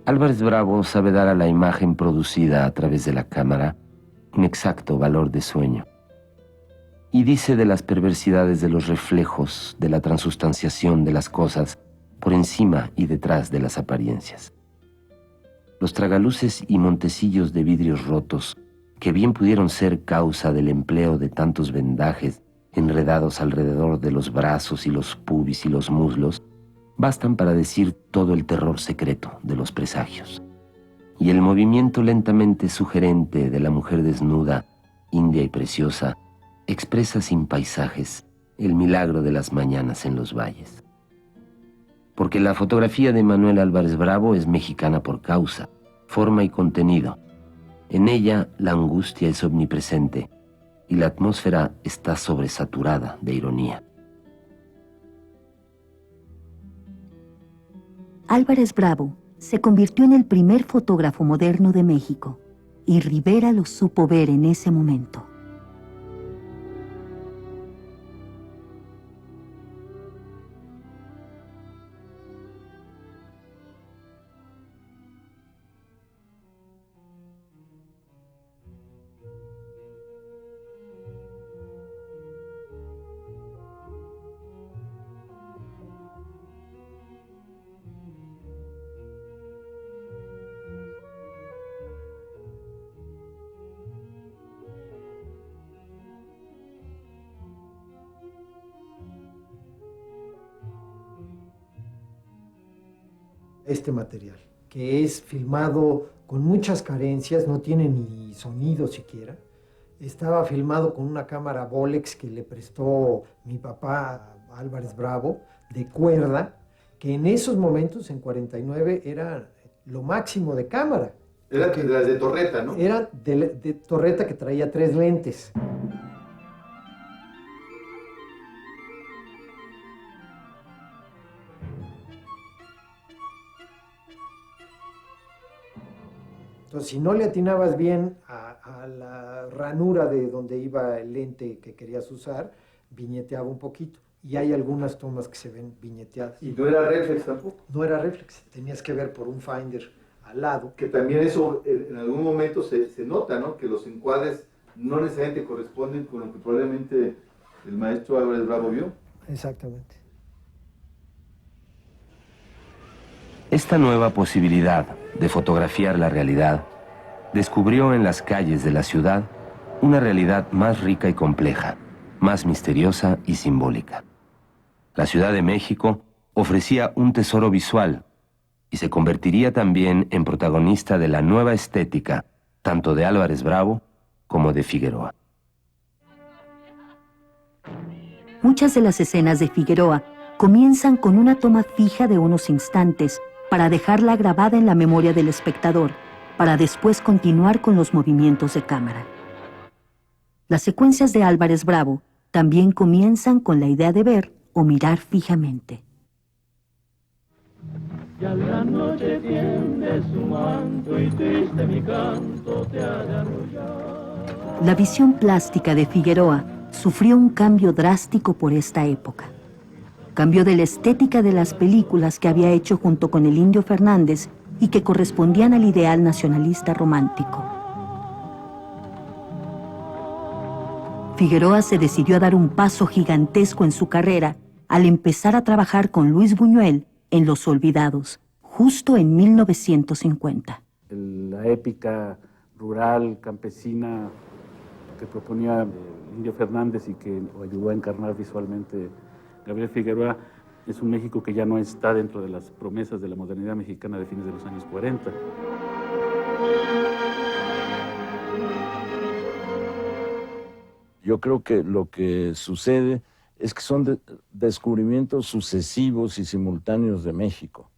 [SPEAKER 7] Álvarez Bravo sabe dar a la imagen producida a través de la cámara un exacto valor de sueño. Y dice de las perversidades de los reflejos, de la transustanciación de las cosas por encima y detrás de las apariencias. Los tragaluces y montecillos de vidrios rotos, que bien pudieron ser causa del empleo de tantos vendajes enredados alrededor de los brazos y los pubis y los muslos, bastan para decir todo el terror secreto de los presagios. Y el movimiento lentamente sugerente de la mujer desnuda, india y preciosa, expresa sin paisajes el milagro de las mañanas en los valles. Porque la fotografía de Manuel Álvarez Bravo es mexicana por causa, forma y contenido. En ella la angustia es omnipresente y la atmósfera está sobresaturada de ironía.
[SPEAKER 6] Álvarez Bravo se convirtió en el primer fotógrafo moderno de México y Rivera lo supo ver en ese momento.
[SPEAKER 1] Este material, que es filmado con muchas carencias, no tiene ni sonido siquiera. Estaba filmado con una cámara Bolex que le prestó mi papá Álvarez Bravo, de cuerda, que en esos momentos, en 49, era lo máximo de cámara.
[SPEAKER 2] Era de las de torreta, ¿no?
[SPEAKER 1] Era de torreta que traía 3 lentes. Entonces, si no le atinabas bien a la ranura de donde iba el lente que querías usar, viñeteaba un poquito. Y hay algunas tomas que se ven viñeteadas.
[SPEAKER 2] ¿Y no era reflex tampoco?
[SPEAKER 1] No era reflex, tenías que ver por un finder al lado.
[SPEAKER 2] Que también eso en algún momento se nota, ¿no? Que los encuadres no necesariamente corresponden con lo que probablemente el maestro Álvarez Bravo vio.
[SPEAKER 1] Exactamente.
[SPEAKER 7] Esta nueva posibilidad de fotografiar la realidad descubrió en las calles de la ciudad una realidad más rica y compleja, más misteriosa y simbólica. La Ciudad de México ofrecía un tesoro visual y se convertiría también en protagonista de la nueva estética, tanto de Álvarez Bravo como de Figueroa.
[SPEAKER 6] Muchas de las escenas de Figueroa comienzan con una toma fija de unos instantes para dejarla grabada en la memoria del espectador, para después continuar con los movimientos de cámara. Las secuencias de Álvarez Bravo también comienzan con la idea de ver o mirar fijamente.
[SPEAKER 14] Ya la noche tiende su manto y triste mi canto te ha de arrullar.
[SPEAKER 6] La visión plástica de Figueroa sufrió un cambio drástico por esta época. Cambió de la estética de las películas que había hecho junto con el Indio Fernández y que correspondían al ideal nacionalista romántico. Figueroa se decidió a dar un paso gigantesco en su carrera al empezar a trabajar con Luis Buñuel en Los Olvidados, justo en 1950.
[SPEAKER 13] La épica rural, campesina, que proponía Indio Fernández y que lo ayudó a encarnar visualmente Gabriel Figueroa, es un México que ya no está dentro de las promesas de la modernidad mexicana de fines de los años 40.
[SPEAKER 9] Yo creo que lo que sucede es que son descubrimientos sucesivos y simultáneos de México.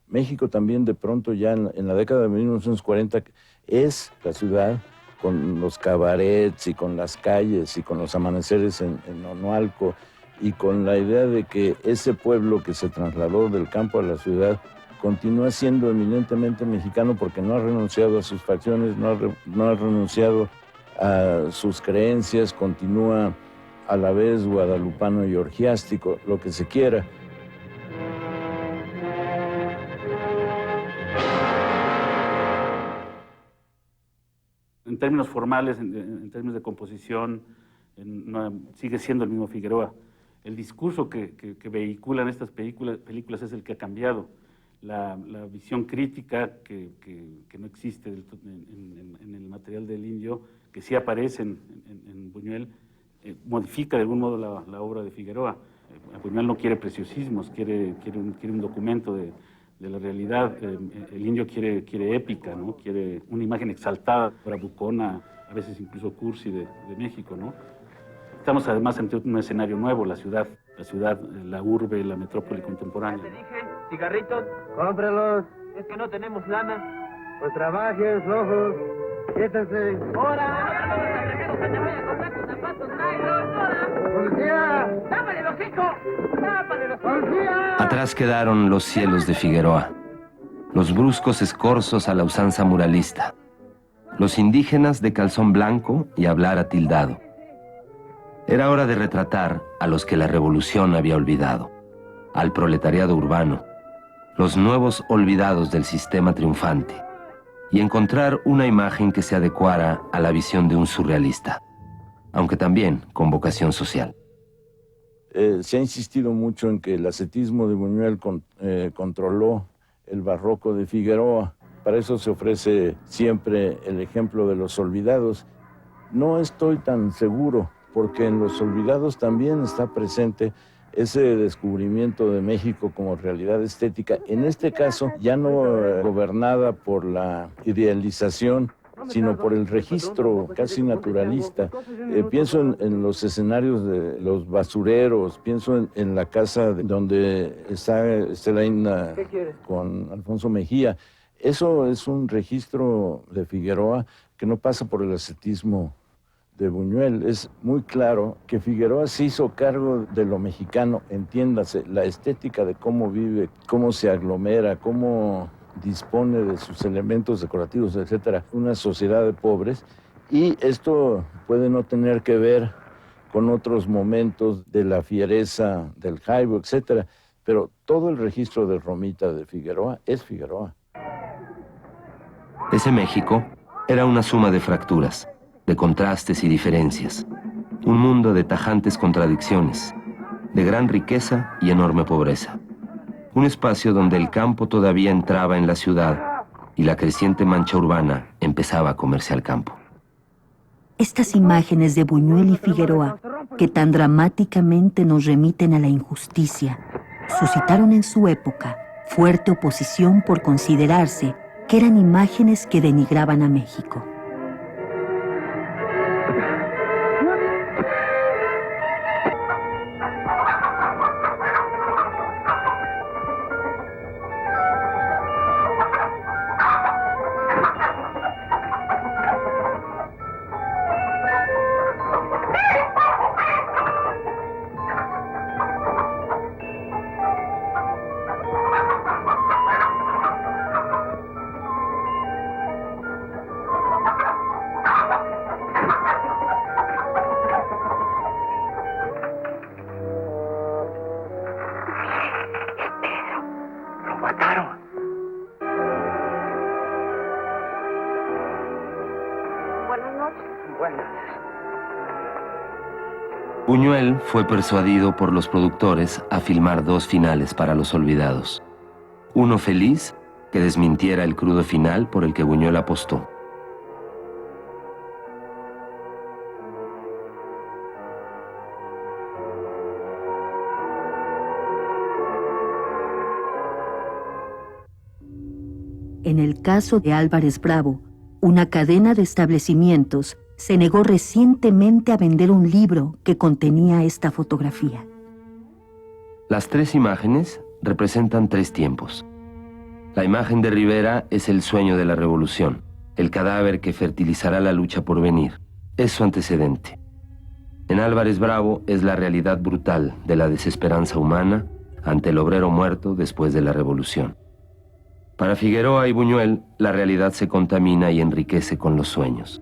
[SPEAKER 9] México también de pronto ya en la década de 1940 es la ciudad con los cabarets y con las calles y con los amaneceres en Onoalco y con la idea de que ese pueblo que se trasladó del campo a la ciudad continúa siendo eminentemente mexicano porque no ha renunciado a sus facciones, no ha renunciado a sus creencias, continúa a la vez guadalupano y orgiástico, lo que se quiera.
[SPEAKER 13] En términos formales, en términos de composición, sigue siendo el mismo Figueroa. El discurso que vehiculan estas películas es el que ha cambiado. La visión crítica que no existe en el material del Indio, que sí aparece en Buñuel, modifica de algún modo la obra de Figueroa. Buñuel no quiere preciosismos, quiere un documento de la realidad. El Indio quiere épica, ¿no? Quiere una imagen exaltada, bravucona, a veces incluso cursi de México, ¿no? Estamos además ante un escenario nuevo, la ciudad, la urbe, la metrópoli contemporánea.
[SPEAKER 15] Te dije, cigarritos, cómpralos. Es que no tenemos lana. Pues trabajen, flojos. Quítense. ¡Hora! ¡Que te voy a comprar tus zapatos nylon! ¡Policía! ¡Tápale los hijos! ¡Tápale los ¡Policía!
[SPEAKER 7] Atrás quedaron los cielos de Figueroa, los bruscos escorzos a la usanza muralista, los indígenas de calzón blanco y hablar atildado. Era hora de retratar a los que la revolución había olvidado, al proletariado urbano, los nuevos olvidados del sistema triunfante, y encontrar una imagen que se adecuara a la visión de un surrealista, aunque también con vocación social.
[SPEAKER 9] Se ha insistido mucho en que el ascetismo de Buñuel controló el barroco de Figueroa. Para eso se ofrece siempre el ejemplo de Los Olvidados. No estoy tan seguro, porque en Los Olvidados también está presente ese descubrimiento de México como realidad estética, en este caso ya no gobernada por la idealización, sino por el registro casi naturalista. Pienso en los escenarios de los basureros, pienso en la casa donde está Estelaína con Alfonso Mejía. Eso es un registro de Figueroa que no pasa por el ascetismo de Buñuel. Es muy claro que Figueroa se hizo cargo de lo mexicano, entiéndase, la estética de cómo vive, cómo se aglomera, cómo dispone de sus elementos decorativos, etcétera, una sociedad de pobres, y esto puede no tener que ver con otros momentos de la fiereza del jaibo, etcétera, pero todo el registro de Romita de Figueroa es Figueroa.
[SPEAKER 7] Ese México era una suma de fracturas, de contrastes y diferencias, un mundo de tajantes contradicciones, de gran riqueza y enorme pobreza. Un espacio donde el campo todavía entraba en la ciudad y la creciente mancha urbana empezaba a comerse al campo.
[SPEAKER 6] Estas imágenes de Buñuel y Figueroa, que tan dramáticamente nos remiten a la injusticia, suscitaron en su época fuerte oposición por considerarse que eran imágenes que denigraban a México.
[SPEAKER 15] Bueno.
[SPEAKER 7] Buñuel fue persuadido por los productores a filmar 2 finales para Los Olvidados. Uno feliz, que desmintiera el crudo final por el que Buñuel apostó.
[SPEAKER 6] En el caso de Álvarez Bravo, una cadena de establecimientos se negó recientemente a vender un libro que contenía esta fotografía.
[SPEAKER 7] Las 3 imágenes representan 3 tiempos. La imagen de Rivera es el sueño de la revolución, el cadáver que fertilizará la lucha por venir. Es su antecedente. En Álvarez Bravo es la realidad brutal de la desesperanza humana ante el obrero muerto después de la revolución. Para Figueroa y Buñuel, la realidad se contamina y enriquece con los sueños.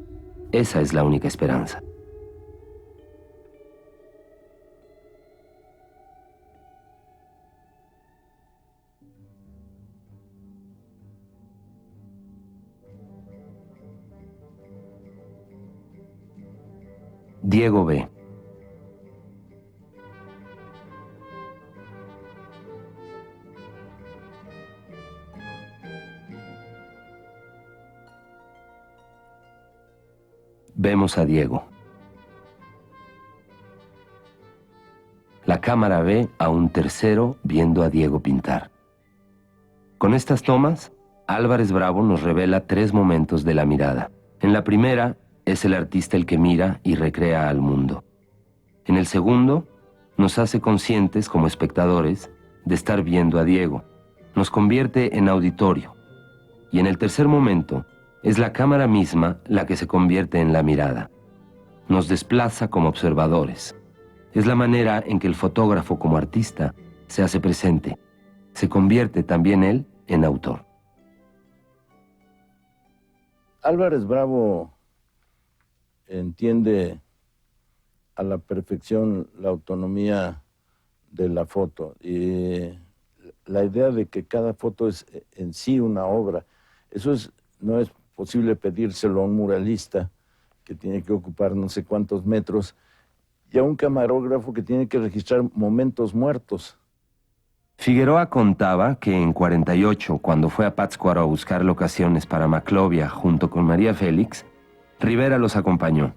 [SPEAKER 7] Esa es la única esperanza. Diego B. Vemos a Diego. La cámara ve a un tercero viendo a Diego pintar. Con estas tomas, Álvarez Bravo nos revela 3 momentos de la mirada. En la primera, es el artista el que mira y recrea al mundo. En el segundo, nos hace conscientes como espectadores de estar viendo a Diego. Nos convierte en auditorio. Y en el tercer momento, es la cámara misma la que se convierte en la mirada. Nos desplaza como observadores. Es la manera en que el fotógrafo como artista se hace presente. Se convierte también él en autor.
[SPEAKER 9] Álvarez Bravo entiende a la perfección la autonomía de la foto y la idea de que cada foto es en sí una obra. Eso no es posible pedírselo a un muralista que tiene que ocupar no sé cuántos metros y a un camarógrafo que tiene que registrar momentos muertos.
[SPEAKER 7] Figueroa contaba que en 48, cuando fue a Pátzcuaro a buscar locaciones para Maclovia junto con María Félix, Rivera los acompañó.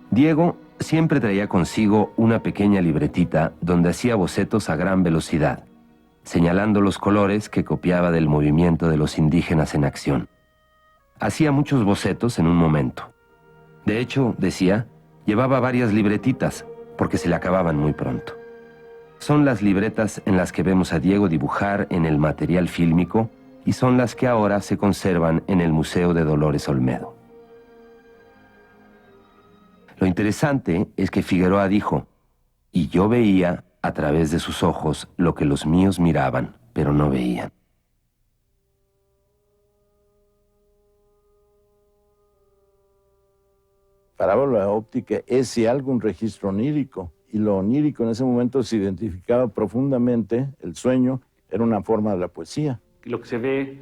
[SPEAKER 7] Diego siempre traía consigo una pequeña libretita donde hacía bocetos a gran velocidad, señalando los colores que copiaba del movimiento de los indígenas en acción. Hacía muchos bocetos en un momento. De hecho, decía, llevaba varias libretitas porque se le acababan muy pronto. Son las libretas en las que vemos a Diego dibujar en el material fílmico y son las que ahora se conservan en el Museo de Dolores Olmedo. Lo interesante es que Figueroa dijo, y yo veía a través de sus ojos lo que los míos miraban, pero no veían.
[SPEAKER 9] Parábola óptica es, si algo, un registro onírico. Y lo onírico en ese momento se identificaba profundamente, el sueño era una forma de la poesía.
[SPEAKER 13] Lo que se ve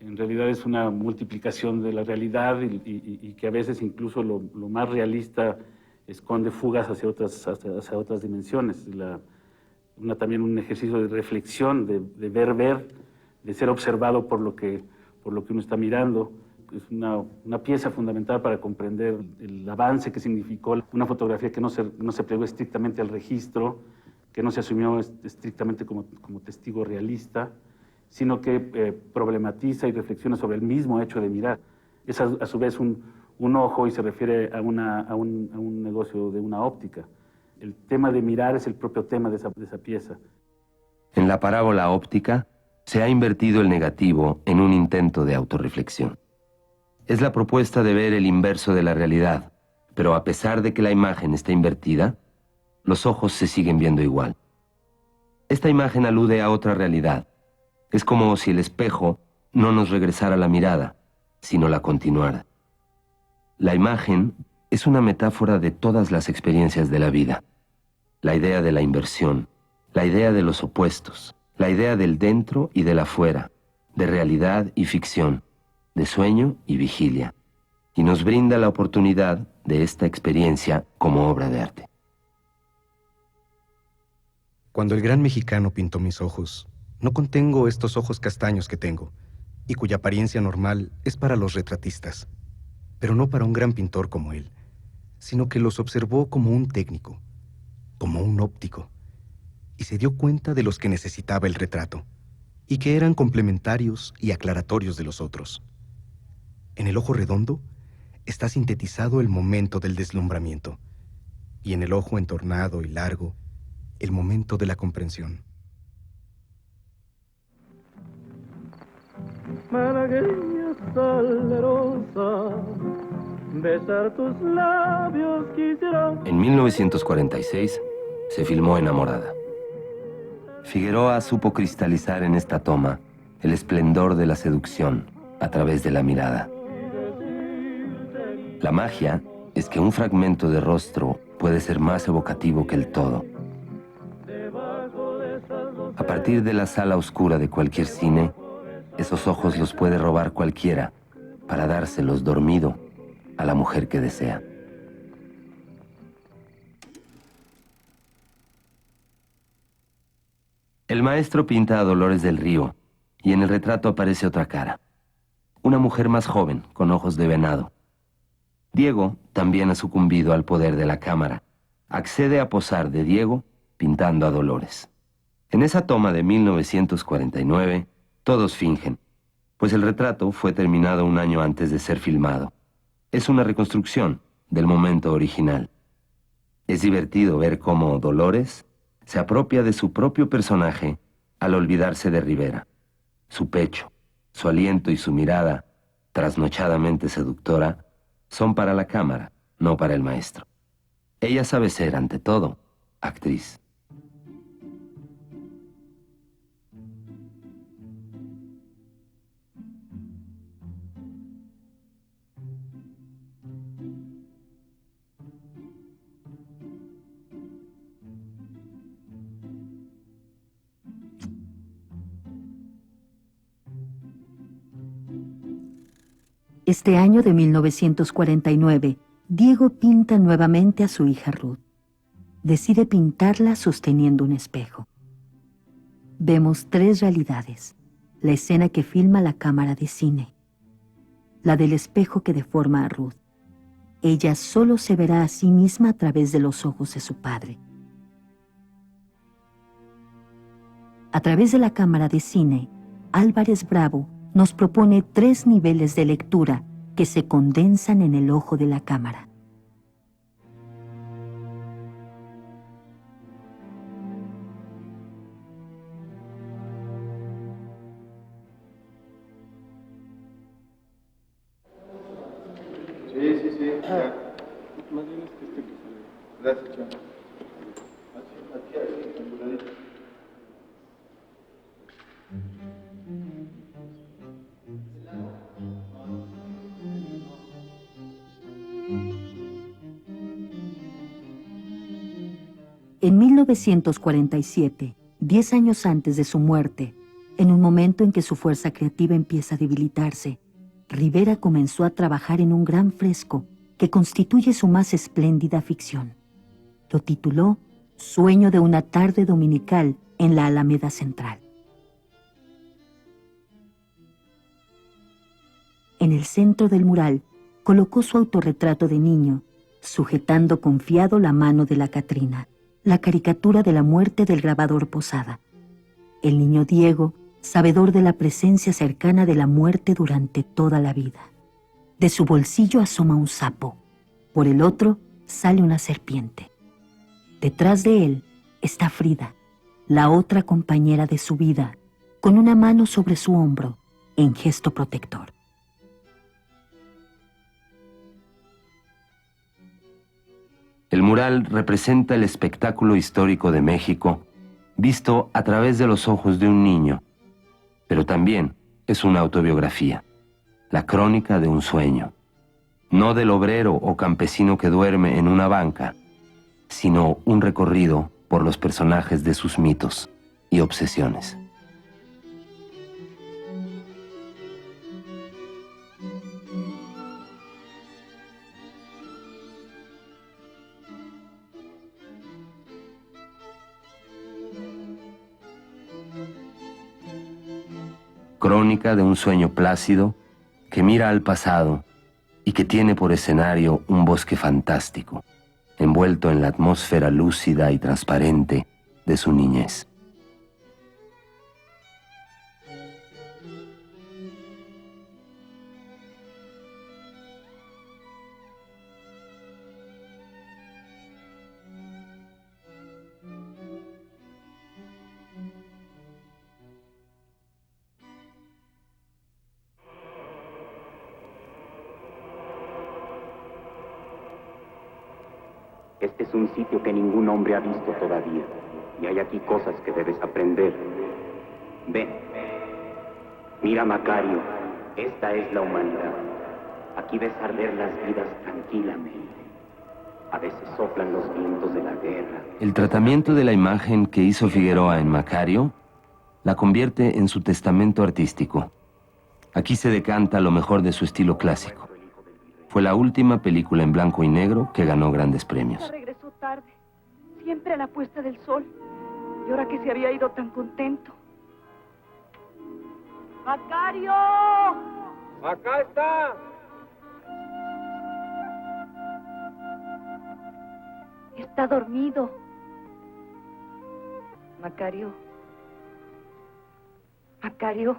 [SPEAKER 13] en realidad es una multiplicación de la realidad y que a veces incluso lo más realista esconde fugas hacia otras dimensiones. También un ejercicio de reflexión, de ver, de ser observado por lo que uno está mirando. Es una pieza fundamental para comprender el avance que significó una fotografía que no se plegó estrictamente al registro, que no se asumió estrictamente como testigo realista, sino que problematiza y reflexiona sobre el mismo hecho de mirar. Es a su vez un ojo y se refiere a un negocio de una óptica. El tema de mirar es el propio tema de esa pieza.
[SPEAKER 7] En la parábola óptica se ha invertido el negativo en un intento de autorreflexión. Es la propuesta de ver el inverso de la realidad, pero a pesar de que la imagen está invertida, los ojos se siguen viendo igual. Esta imagen alude a otra realidad. Es como si el espejo no nos regresara la mirada, sino la continuara. La imagen es una metáfora de todas las experiencias de la vida. La idea de la inversión, la idea de los opuestos, la idea del dentro y del afuera, de realidad y ficción, de sueño y vigilia. y nos brinda la oportunidad de esta experiencia como obra de arte.
[SPEAKER 16] Cuando el gran mexicano pintó mis ojos, no contengo estos ojos castaños que tengo, y cuya apariencia normal es para los retratistas, pero no para un gran pintor como él, sino que los observó como un técnico, como un óptico, y se dio cuenta de los que necesitaba el retrato, y que eran complementarios y aclaratorios de los otros. En el ojo redondo está sintetizado el momento del deslumbramiento, y en el ojo entornado y largo, el momento de la comprensión.
[SPEAKER 14] Malagueña salerosa, besar tus labios quisiera.
[SPEAKER 7] En 1946 se filmó Enamorada. Figueroa supo cristalizar en esta toma el esplendor de la seducción a través de la mirada. La magia es que un fragmento de rostro puede ser más evocativo que el todo. A partir de la sala oscura de cualquier cine, esos ojos los puede robar cualquiera para dárselos dormido a la mujer que desea. El maestro pinta a Dolores del Río y en el retrato aparece otra cara. Una mujer más joven, con ojos de venado. Diego también ha sucumbido al poder de la cámara. Accede a posar de Diego pintando a Dolores. En esa toma de 1949, todos fingen, pues el retrato fue terminado un año antes de ser filmado. Es una reconstrucción del momento original. Es divertido ver cómo Dolores se apropia de su propio personaje al olvidarse de Rivera. Su pecho, su aliento y su mirada, trasnochadamente seductora, son para la cámara, no para el maestro. Ella sabe ser, ante todo, actriz.
[SPEAKER 6] Este año de 1949, Diego pinta nuevamente a su hija Ruth. Decide pintarla sosteniendo un espejo. Vemos tres realidades: la escena que filma la cámara de cine, la del espejo que deforma a Ruth. Ella solo se verá a sí misma a través de los ojos de su padre. A través de la cámara de cine, Álvarez Bravo nos propone tres niveles de lectura que se condensan en el ojo de la cámara.
[SPEAKER 2] Sí. Gracias, John.
[SPEAKER 6] En 1947, 10 años antes de su muerte, en un momento en que su fuerza creativa empieza a debilitarse, Rivera comenzó a trabajar en un gran fresco que constituye su más espléndida ficción. Lo tituló Sueño de una tarde dominical en la Alameda Central. En el centro del mural colocó su autorretrato de niño, sujetando confiado la mano de la Catrina, la caricatura de la muerte del grabador Posada. El niño Diego, sabedor de la presencia cercana de la muerte durante toda la vida. De su bolsillo asoma un sapo, por el otro sale una serpiente. Detrás de él está Frida, la otra compañera de su vida, con una mano sobre su hombro, en gesto protector.
[SPEAKER 7] El mural representa el espectáculo histórico de México visto a través de los ojos de un niño, pero también es una autobiografía, la crónica de un sueño, no del obrero o campesino que duerme en una banca, sino un recorrido por los personajes de sus mitos y obsesiones. crónica de un sueño plácido que mira al pasado y que tiene por escenario un bosque fantástico, envuelto en la atmósfera lúcida y transparente de su niñez.
[SPEAKER 17] Este es un sitio que ningún hombre ha visto todavía, y hay aquí cosas que debes aprender. Ven, mira, Macario, esta es la humanidad. Aquí ves arder las vidas tranquilamente. A veces soplan los vientos de la guerra.
[SPEAKER 7] El tratamiento de la imagen que hizo Figueroa en Macario la convierte en su testamento artístico. Aquí se decanta lo mejor de su estilo clásico. Fue la última película en blanco y negro que ganó grandes premios.
[SPEAKER 11] Regresó tarde, siempre a la puesta del sol. Y ahora que se había ido tan contento. ¡Macario!
[SPEAKER 15] ¡Acá está!
[SPEAKER 11] Está dormido. Macario. Macario.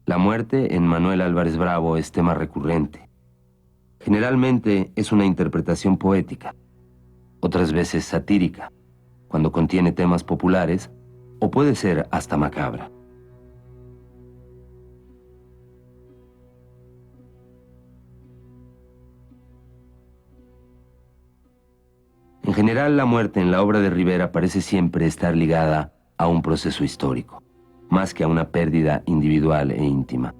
[SPEAKER 7] La muerte en Manuel Álvarez Bravo es tema recurrente. Generalmente es una interpretación poética, otras veces satírica, cuando contiene temas populares, o puede ser hasta macabra. En general, la muerte en la obra de Rivera parece siempre estar ligada a un proceso histórico, más que a una pérdida individual e íntima.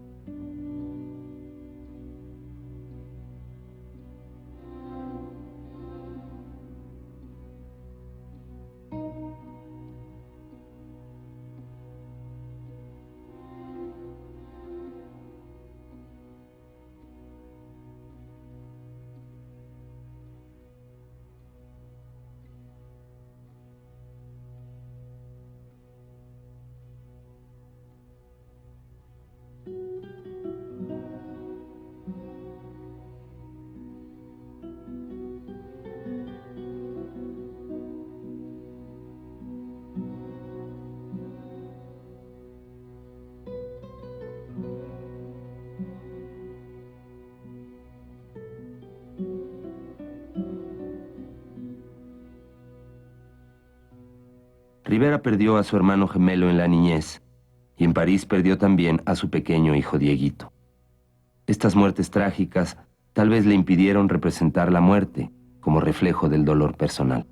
[SPEAKER 7] Rivera perdió a su hermano gemelo en la niñez y en París perdió también a su pequeño hijo Dieguito. Estas muertes trágicas tal vez le impidieron representar la muerte como reflejo del dolor personal.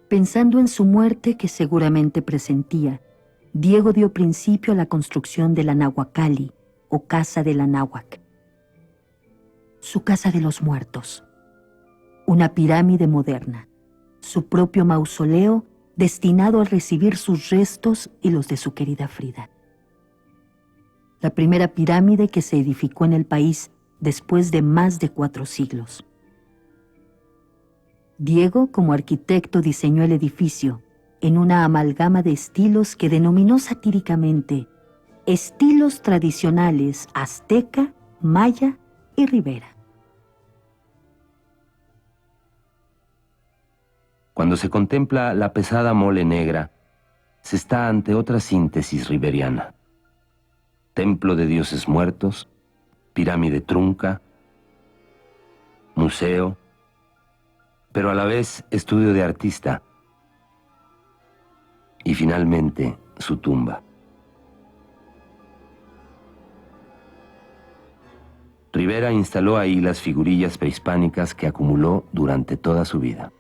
[SPEAKER 6] Pensando en su muerte que seguramente presentía, Diego dio principio a la construcción de la Nahuacalli, o Casa del Anáhuac. Su casa de los muertos. Una pirámide moderna. Su propio mausoleo destinado a recibir sus restos y los de su querida Frida. La primera pirámide que se edificó en el país después de más de 4 siglos. Diego, como arquitecto, diseñó el edificio en una amalgama de estilos que denominó satíricamente estilos tradicionales azteca, maya y Rivera.
[SPEAKER 7] Cuando se contempla la pesada mole negra, se está ante otra síntesis riveriana. Templo de dioses muertos, pirámide trunca, museo, pero a la vez estudio de artista. Y finalmente, su tumba. Rivera instaló ahí las figurillas prehispánicas que acumuló durante toda su vida.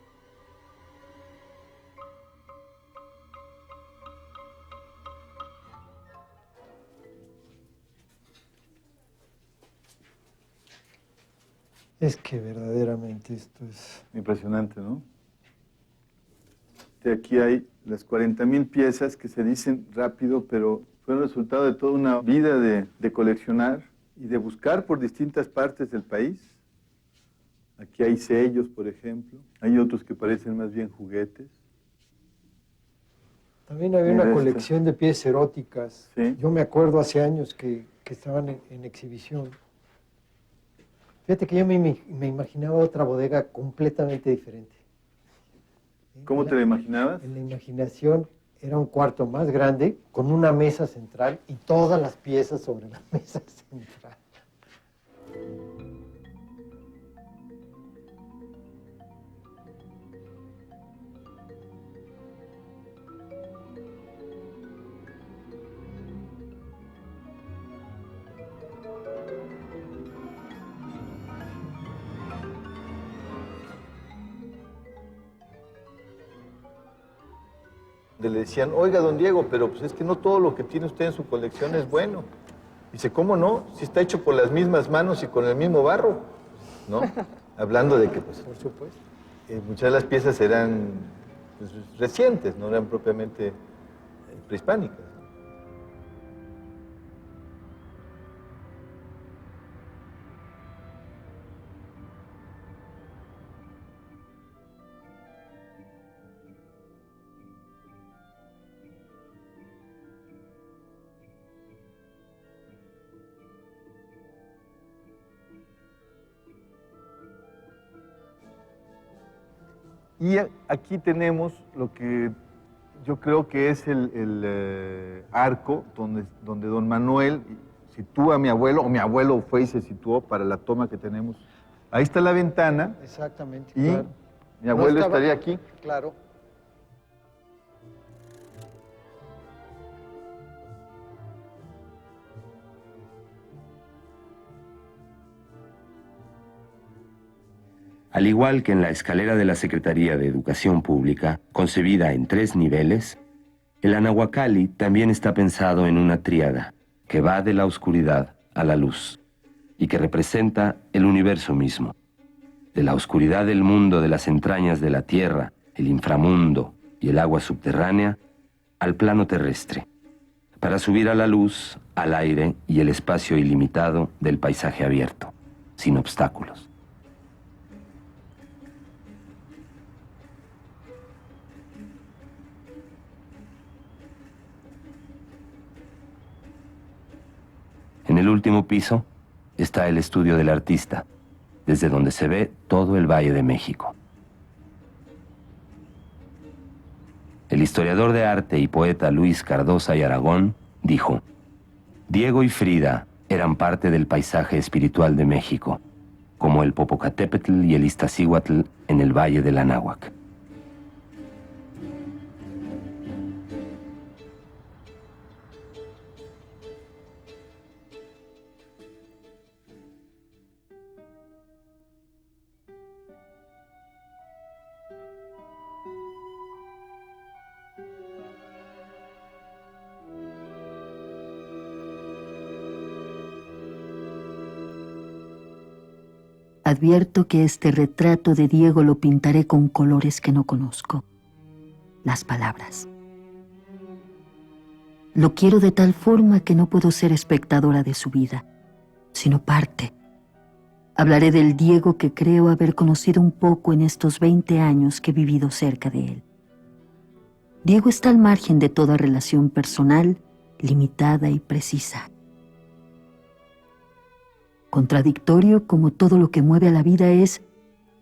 [SPEAKER 1] Es que verdaderamente esto es...
[SPEAKER 2] Impresionante, ¿no? De aquí hay las 40,000 piezas que se dicen rápido, pero fue el resultado de toda una vida de coleccionar y de buscar por distintas partes del país. Aquí hay sellos, por ejemplo. Hay otros que parecen más bien juguetes.
[SPEAKER 1] También había una colección de piezas eróticas.
[SPEAKER 2] Sí.
[SPEAKER 1] Yo me acuerdo hace años que estaban en exhibición. Fíjate que yo me imaginaba otra bodega completamente diferente.
[SPEAKER 2] ¿Cómo te la imaginabas?
[SPEAKER 1] En la imaginación era un cuarto más grande, con una mesa central y todas las piezas sobre la mesa central.
[SPEAKER 2] Le decían, oiga, don Diego, pero pues es que no todo lo que tiene usted en su colección es bueno. Dice, ¿cómo no? Si está hecho por las mismas manos y con el mismo barro, ¿no? Hablando de que, pues,
[SPEAKER 1] por supuesto,
[SPEAKER 2] muchas de las piezas eran pues, recientes, no eran propiamente prehispánicas. Y aquí tenemos lo que yo creo que es el arco donde don Manuel sitúa a mi abuelo, o mi abuelo fue y se situó para la toma que tenemos. Ahí está la ventana.
[SPEAKER 1] Exactamente,
[SPEAKER 2] y
[SPEAKER 1] claro.
[SPEAKER 2] Mi abuelo
[SPEAKER 1] No estaba...
[SPEAKER 2] estaría aquí.
[SPEAKER 1] Claro.
[SPEAKER 7] Al igual que en la escalera de la Secretaría de Educación Pública, concebida en 3 niveles, el Anahuacalli también está pensado en una tríada que va de la oscuridad a la luz y que representa el universo mismo. De la oscuridad del mundo de las entrañas de la tierra, el inframundo y el agua subterránea, al plano terrestre, para subir a la luz, al aire y el espacio ilimitado del paisaje abierto, sin obstáculos. En el último piso está el estudio del artista, desde donde se ve todo el Valle de México. El historiador de arte y poeta Luis Cardosa y Aragón dijo: Diego y Frida eran parte del paisaje espiritual de México, como el Popocatépetl y el Iztaccíhuatl en el Valle del Anáhuac.
[SPEAKER 6] Advierto que este retrato de Diego lo pintaré con colores que no conozco. Las palabras. Lo quiero de tal forma que no puedo ser espectadora de su vida, sino parte. Hablaré del Diego que creo haber conocido un poco en estos 20 años que he vivido cerca de él. Diego está al margen de toda relación personal, limitada y precisa. Contradictorio como todo lo que mueve a la vida es,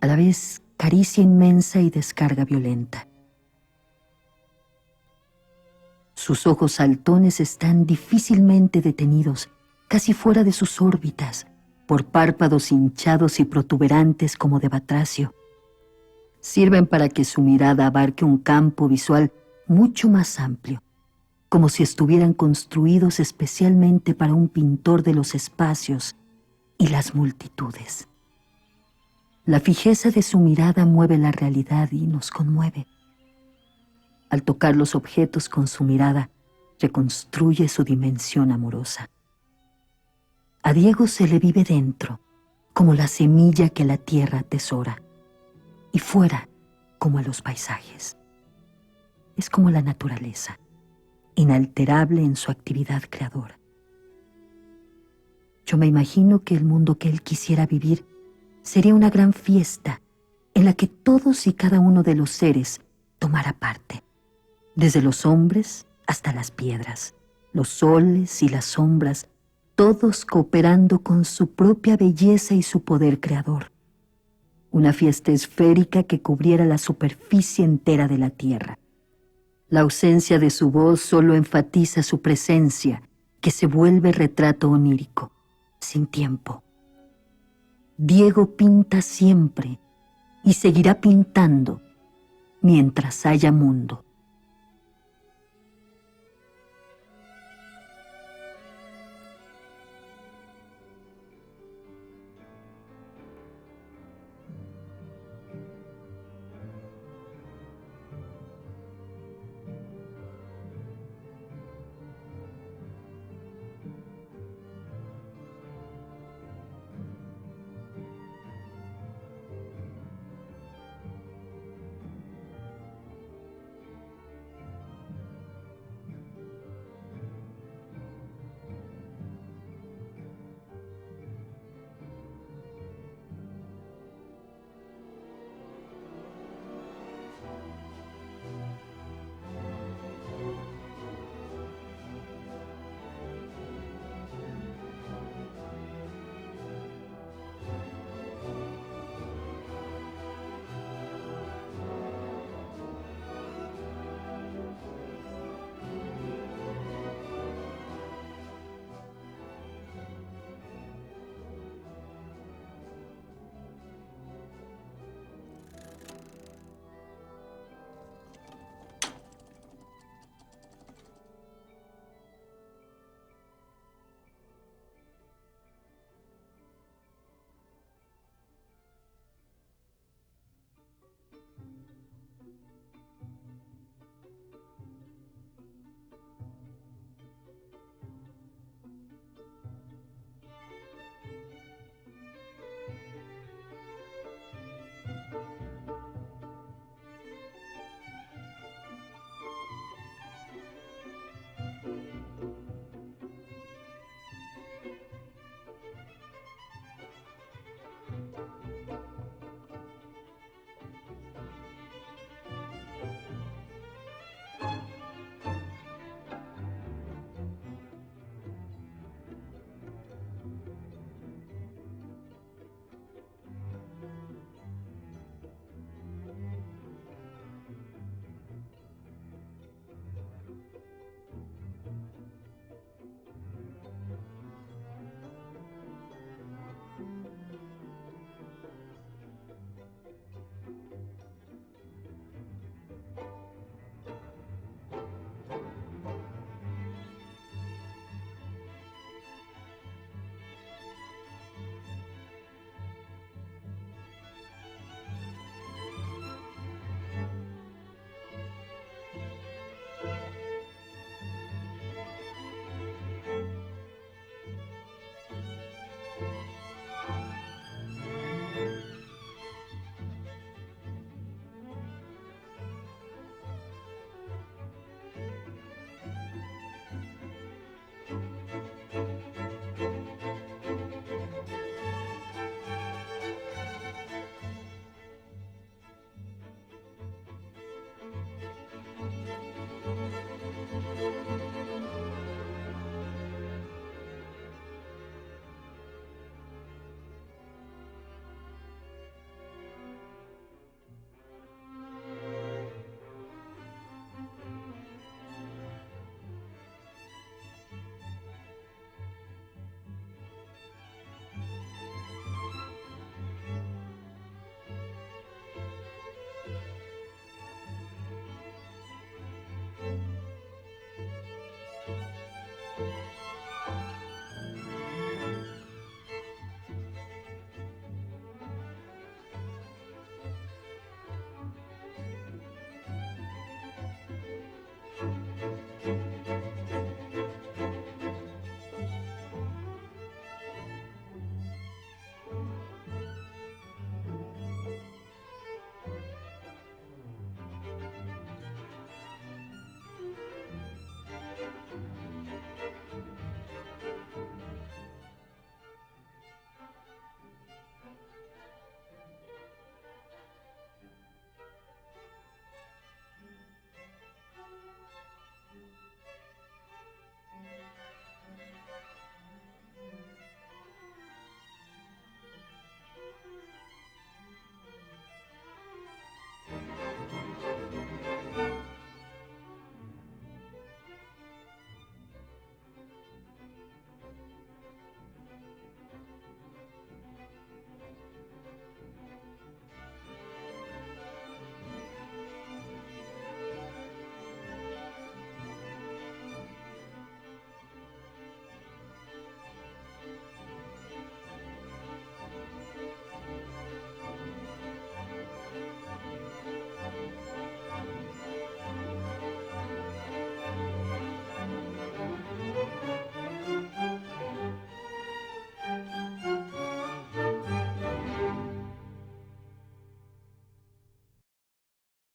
[SPEAKER 6] a la vez, caricia inmensa y descarga violenta. Sus ojos saltones están difícilmente detenidos, casi fuera de sus órbitas, por párpados hinchados y protuberantes como de batracio. sirven para que su mirada abarque un campo visual mucho más amplio, como si estuvieran construidos especialmente para un pintor de los espacios y las multitudes. La fijeza de su mirada mueve la realidad y nos conmueve. Al tocar los objetos con su mirada, reconstruye su dimensión amorosa. A Diego se le vive dentro, como la semilla que la tierra atesora, y fuera, como a los paisajes. Es como la naturaleza, inalterable en su actividad creadora. Yo me imagino que el mundo que él quisiera vivir sería una gran fiesta en la que todos y cada uno de los seres tomara parte, desde los hombres hasta las piedras, los soles y las sombras, todos cooperando con su propia belleza y su poder creador. Una fiesta esférica que cubriera la superficie entera de la tierra. La ausencia de su voz solo enfatiza su presencia, que se vuelve retrato onírico, sin tiempo. Diego pinta siempre y seguirá pintando mientras haya mundo.